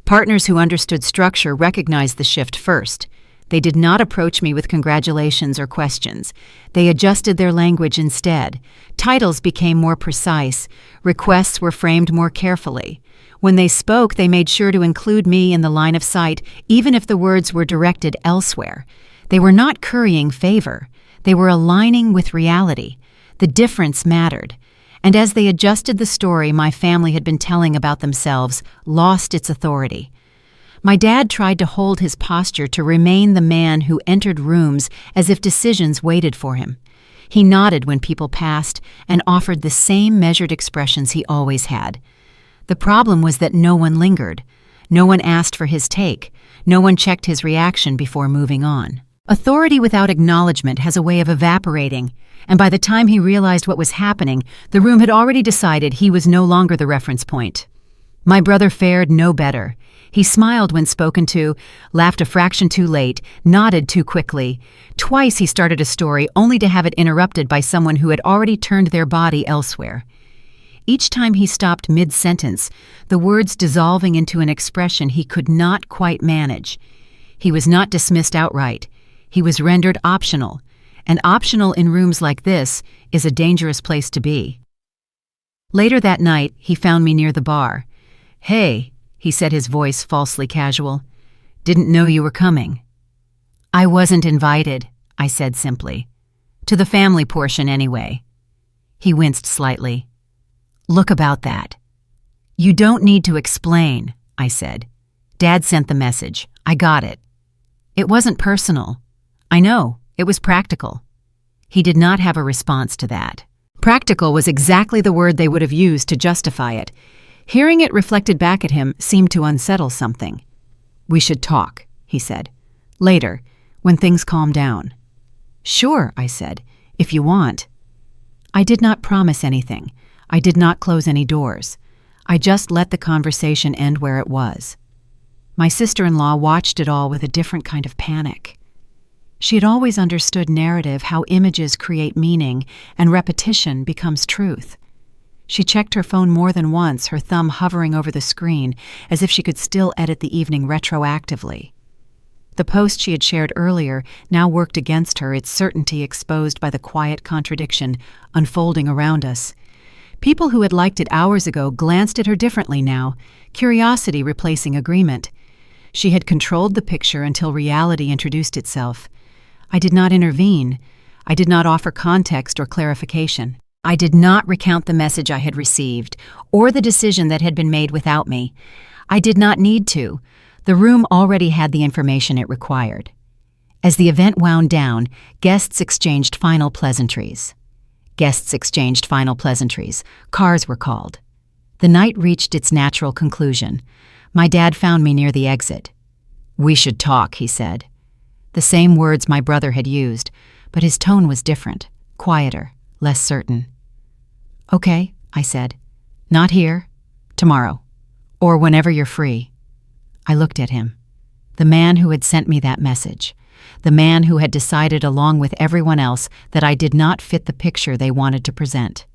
Partners who understood structure recognized the shift first. They did not approach me with congratulations or questions. They adjusted their language instead. Titles became more precise. Requests were framed more carefully. When they spoke, they made sure to include me in the line of sight, even if the words were directed elsewhere. They were not currying favor. They were aligning with reality. The difference mattered. And as they adjusted the story my family had been telling about themselves, lost its authority. My dad tried to hold his posture to remain the man who entered rooms as if decisions waited for him. He nodded when people passed and offered the same measured expressions he always had. The problem was that no one lingered. No one asked for his take. No one checked his reaction before moving on. Authority without acknowledgement has a way of evaporating, and by the time he realized what was happening, the room had already decided he was no longer the reference point. My brother fared no better. He smiled when spoken to, laughed a fraction too late, nodded too quickly. Twice he started a story only to have it interrupted by someone who had already turned their body elsewhere. each time he stopped mid-sentence, the words dissolving into an expression he could not quite manage. He was not dismissed outright. He was rendered optional, and optional in rooms like this is a dangerous place to be. Later that night, he found me near the bar. "Hey," he said, his voice falsely casual. "Didn't know you were coming." "I wasn't invited," I said simply. "To the family portion, anyway." He winced slightly. "Look about that." "You don't need to explain," I said. "Dad sent the message. I got it." "It wasn't personal." "I know. It was practical." He did not have a response to that. Practical was exactly the word they would have used to justify it. Hearing it reflected back at him seemed to unsettle something. "We should talk," he said. "Later, when things calm down." "Sure," I said, "if you want." I did not promise anything. I did not close any doors. I just let the conversation end where it was. My sister-in-law watched it all with a different kind of panic. She had always understood narrative, how images create meaning and repetition becomes truth. She checked her phone more than once, her thumb hovering over the screen, as if she could still edit the evening retroactively. The post she had shared earlier now worked against her, its certainty exposed by the quiet contradiction unfolding around us. People who had liked it hours ago glanced at her differently now, curiosity replacing agreement. She had controlled the picture until reality introduced itself. I did not intervene. I did not offer context or clarification. I did not recount the message I had received, or the decision that had been made without me. I did not need to. The room already had the information it required. As the event wound down, guests exchanged final pleasantries. Cars were called. The night reached its natural conclusion. My dad found me near the exit. "We should talk," he said. The same words my brother had used, but his tone was different, quieter, less certain. "Okay," I said. "Not here. Tomorrow. Or whenever you're free." I looked at him. The man who had sent me that message. The man who had decided along with everyone else that I did not fit the picture they wanted to present.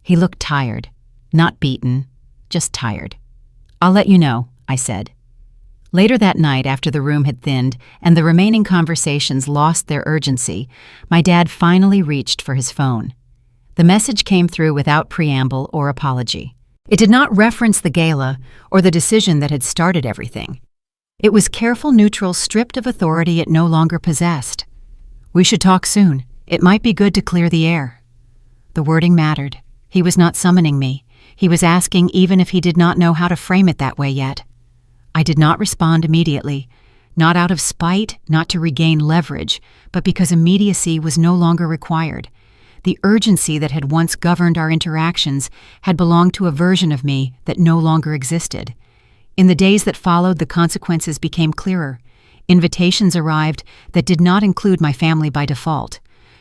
He looked tired. Not beaten. Just tired. "I'll let you know," I said. Later that night, after the room had thinned and the remaining conversations lost their urgency, my dad finally reached for his phone. The message came through without preamble or apology. It did not reference the gala or the decision that had started everything. It was careful neutral, stripped of authority it no longer possessed. "We should talk soon. It might be good to clear the air." The wording mattered. He was not summoning me. He was asking even if he did not know how to frame it that way yet. I did not respond immediately, not out of spite, not to regain leverage, but because immediacy was no longer required. The urgency that had once governed our interactions had belonged to a version of me that no longer existed. In the days that followed, the consequences became clearer. Invitations arrived that did not include my family by default.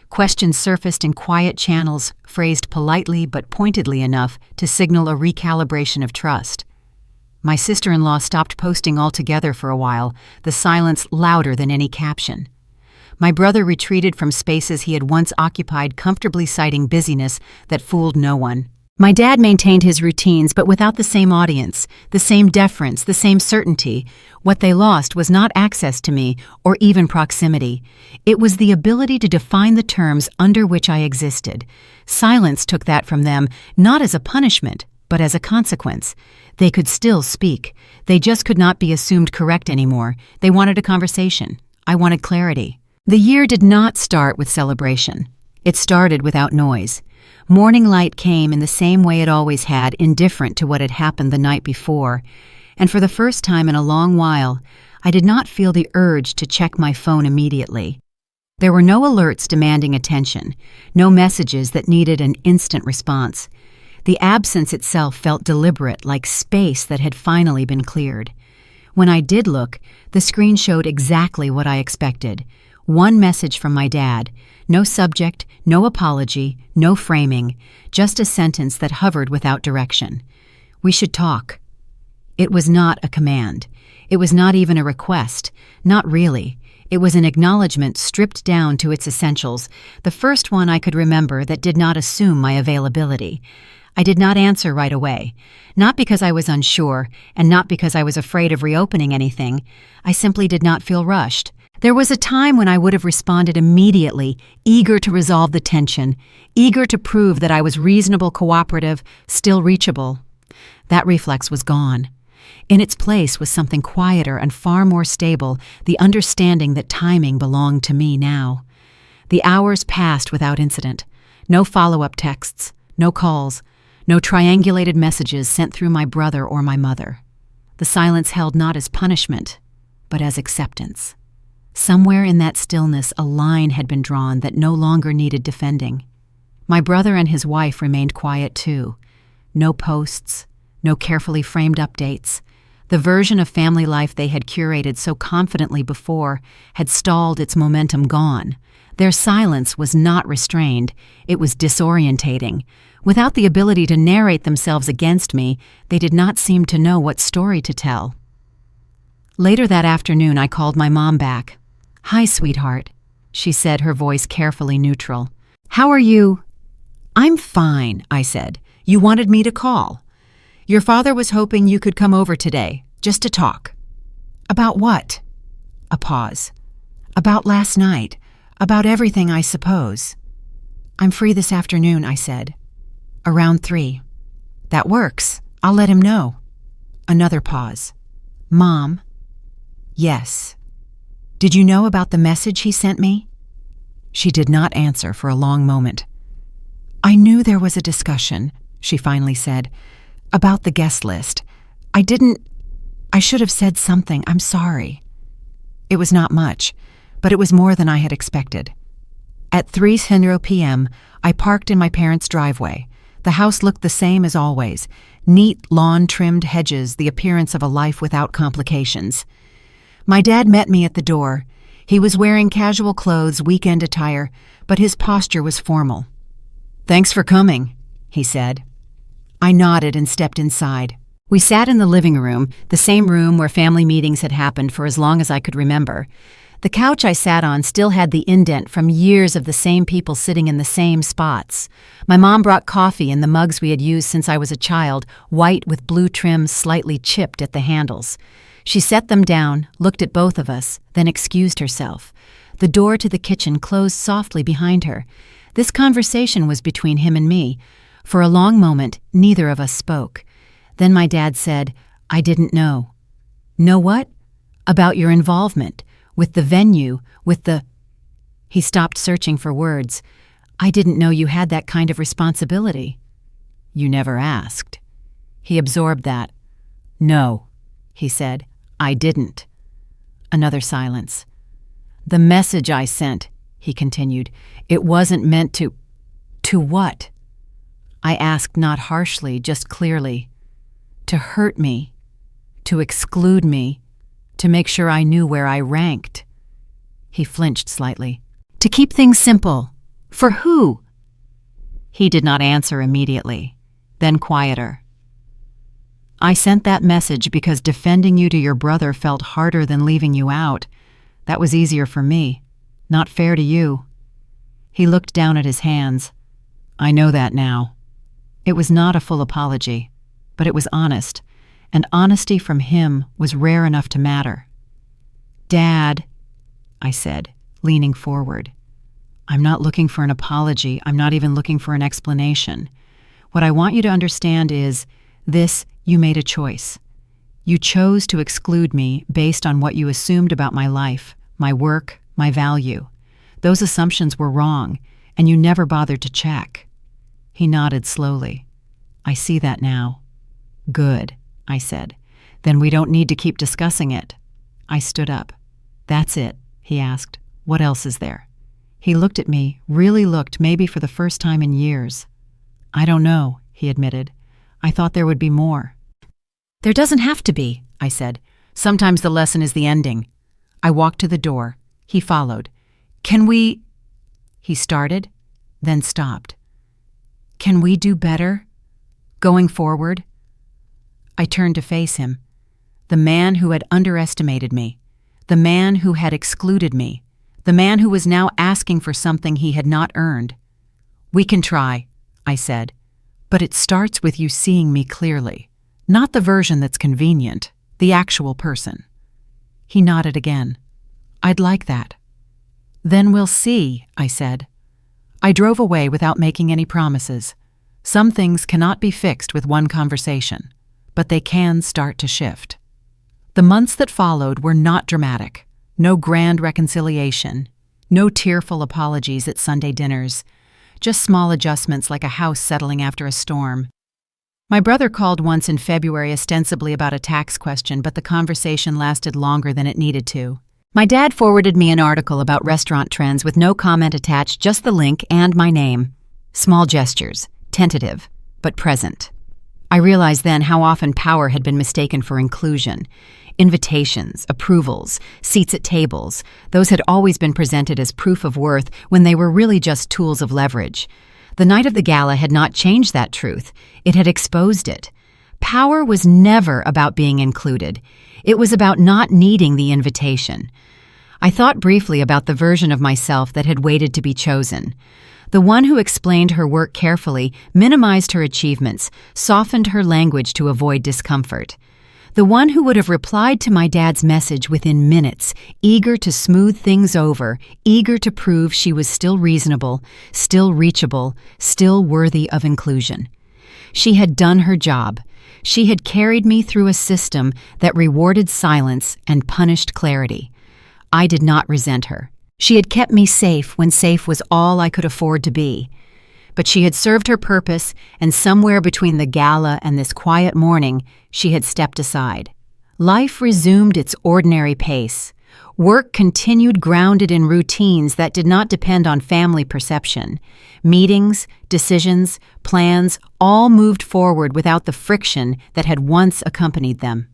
Questions surfaced in quiet channels, phrased politely but pointedly enough to signal a recalibration of trust. My sister-in-law stopped posting altogether for a while, the silence louder than any caption. My brother retreated from spaces he had once occupied, comfortably citing busyness that fooled no one. My dad maintained his routines, but without the same audience, the same deference, the same certainty. What they lost was not access to me or even proximity. It was the ability to define the terms under which I existed. Silence took that from them, not as a punishment, but as a consequence. They could still speak. They just could not be assumed correct anymore. They wanted a conversation. I wanted clarity. The year did not start with celebration. It started without noise. Morning light came in the same way it always had, indifferent to what had happened the night before. And for the first time in a long while, I did not feel the urge to check my phone immediately. There were no alerts demanding attention, no messages that needed an instant response. The absence itself felt deliberate, like space that had finally been cleared. When I did look, the screen showed exactly what I expected. One message from my dad. No subject, no apology, no framing, just a sentence that hovered without direction. "We should talk." It was not a command. It was not even a request. Not really. It was an acknowledgement stripped down to its essentials, the first one I could remember that did not assume my availability. I did not answer right away, not because I was unsure and not because I was afraid of reopening anything. I simply did not feel rushed. There was a time when I would have responded immediately, eager to resolve the tension, eager to prove that I was reasonable, cooperative, still reachable. That reflex was gone. In its place was something quieter and far more stable, the understanding that timing belonged to me now. The hours passed without incident. No follow-up texts, no calls, no triangulated messages sent through my brother or my mother. The silence held not as punishment, but as acceptance. Somewhere in that stillness a line had been drawn that no longer needed defending. My brother and his wife remained quiet too. No posts, no carefully framed updates. The version of family life they had curated so confidently before had stalled, its momentum gone. Their silence was not restrained, it was disorientating. Without the ability to narrate themselves against me, they did not seem to know what story to tell. Later that afternoon, I called my mom back. "Hi, sweetheart," she said, her voice carefully neutral. "How are you?" "I'm fine," I said. "You wanted me to call. Your father was hoping you could come over today, just to talk." "About what?" A pause. "About last night. About everything, I suppose." "I'm free this afternoon," I said. "Around 3. "That works. I'll let him know." Another pause. "Mom?" "Yes." "Did you know about the message he sent me?" She did not answer for a long moment. "I knew there was a discussion," she finally said, "about the guest list. I should have said something. I'm sorry." It was not much, but it was more than I had expected. At 3:10 p.m., I parked in my parents' driveway. The house looked the same as always. Neat, lawn-trimmed hedges, the appearance of a life without complications. My dad met me at the door. He was wearing casual clothes, weekend attire, but his posture was formal. "Thanks for coming," he said. I nodded and stepped inside. We sat in the living room, the same room where family meetings had happened for as long as I could remember. The couch I sat on still had the indent from years of the same people sitting in the same spots. My mom brought coffee in the mugs we had used since I was a child, white with blue trim slightly chipped at the handles. She set them down, looked at both of us, then excused herself. The door to the kitchen closed softly behind her. This conversation was between him and me. For a long moment, neither of us spoke. Then my dad said, "I didn't know." "Know what?" "About your involvement, with the venue, with the—" He stopped searching for words. "I didn't know you had that kind of responsibility." "You never asked." He absorbed that. "No," he said, "I didn't." Another silence. "The message I sent," he continued, "it wasn't meant to—" "To what?" I asked not harshly, just clearly. "To hurt me, to exclude me, to make sure I knew where I ranked." He flinched slightly. "To keep things simple. For who?" He did not answer immediately, then quieter. "I sent that message because defending you to your brother felt harder than leaving you out. That was easier for me. Not fair to you." He looked down at his hands. "I know that now." It was not a full apology, but it was honest, and honesty from him was rare enough to matter. "Dad," I said, leaning forward. "I'm not looking for an apology. I'm not even looking for an explanation. What I want you to understand is this: you made a choice. You chose to exclude me based on what you assumed about my life, my work, my value. Those assumptions were wrong, and you never bothered to check." He nodded slowly. "I see that now." "Good," I said. "Then we don't need to keep discussing it." I stood up. "That's it," he asked. "What else is there?" He looked at me, really looked, maybe for the first time in years. "I don't know," he admitted. "I thought there would be more." "There doesn't have to be," I said. "Sometimes the lesson is the ending." I walked to the door. He followed. "Can we—" He started, then stopped. "Can we do better? Going forward?" I turned to face him. The man who had underestimated me. The man who had excluded me. The man who was now asking for something he had not earned. "We can try," I said. But it starts with you seeing me clearly, not the version that's convenient, the actual person." He nodded again. "I'd like that." "Then we'll see," I said. I drove away without making any promises. Some things cannot be fixed with one conversation, but they can start to shift. The months that followed were not dramatic. No grand reconciliation, no tearful apologies at Sunday dinners, just small adjustments like a house settling after a storm. My brother called once in February ostensibly about a tax question, but the conversation lasted longer than it needed to. My dad forwarded me an article about restaurant trends with no comment attached, just the link and my name. Small gestures, tentative, but present. I realized then how often power had been mistaken for inclusion. Invitations, approvals, seats at tables, those had always been presented as proof of worth when they were really just tools of leverage. The night of the gala had not changed that truth. It had exposed it. Power was never about being included. It was about not needing the invitation. I thought briefly about the version of myself that had waited to be chosen. The one who explained her work carefully, minimized her achievements, softened her language to avoid discomfort. The one who would have replied to my dad's message within minutes, eager to smooth things over, eager to prove she was still reasonable, still reachable, still worthy of inclusion. She had done her job. She had carried me through a system that rewarded silence and punished clarity. I did not resent her. She had kept me safe when safe was all I could afford to be. But she had served her purpose, and somewhere between the gala and this quiet morning, she had stepped aside. Life resumed its ordinary pace. Work continued grounded in routines that did not depend on family perception. Meetings, decisions, plans, all moved forward without the friction that had once accompanied them.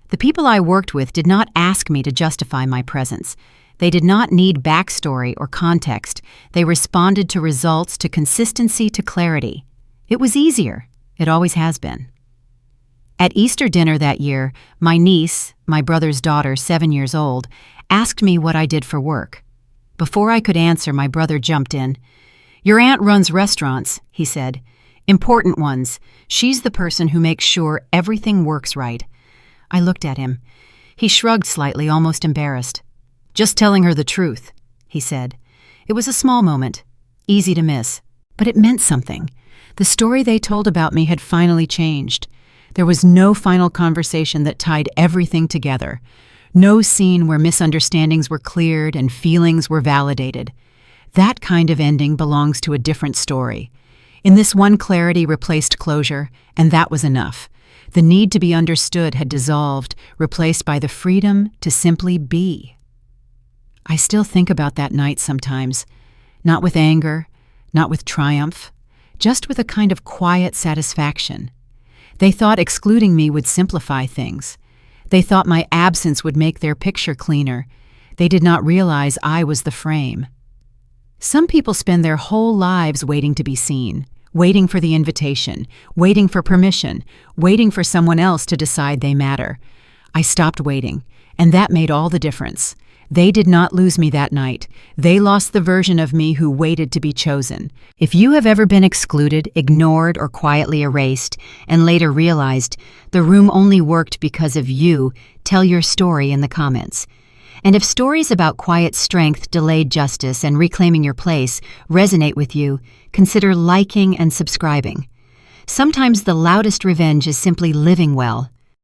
The people I worked with did not ask me to justify my presence. They did not need backstory or context. They responded to results, to consistency, to clarity. It was easier. It always has been. At Easter dinner that year, my niece, my brother's daughter, 7 years old, asked me what I did for work. Before I could answer, my brother jumped in. "Your aunt runs restaurants," he said. "Important ones. She's the person who makes sure everything works right." I looked at him. He shrugged slightly, almost embarrassed. "Just telling her the truth," he said. It was a small moment, easy to miss, but it meant something. The story they told about me had finally changed. There was no final conversation that tied everything together. No scene where misunderstandings were cleared and feelings were validated. That kind of ending belongs to a different story. In this one, clarity replaced closure, and that was enough. The need to be understood had dissolved, replaced by the freedom to simply be. I still think about that night sometimes, not with anger, not with triumph, just with a kind of quiet satisfaction. They thought excluding me would simplify things. They thought my absence would make their picture cleaner. They did not realize I was the frame. Some people spend their whole lives waiting to be seen, waiting for the invitation, waiting for permission, waiting for someone else to decide they matter. I stopped waiting, and that made all the difference. They did not lose me that night. They lost the version of me who waited to be chosen. If you have ever been excluded, ignored, or quietly erased, and later realized the room only worked because of you, tell your story in the comments. And if stories about quiet strength, delayed justice, and reclaiming your place resonate with you, consider liking and subscribing. Sometimes the loudest revenge is simply living well,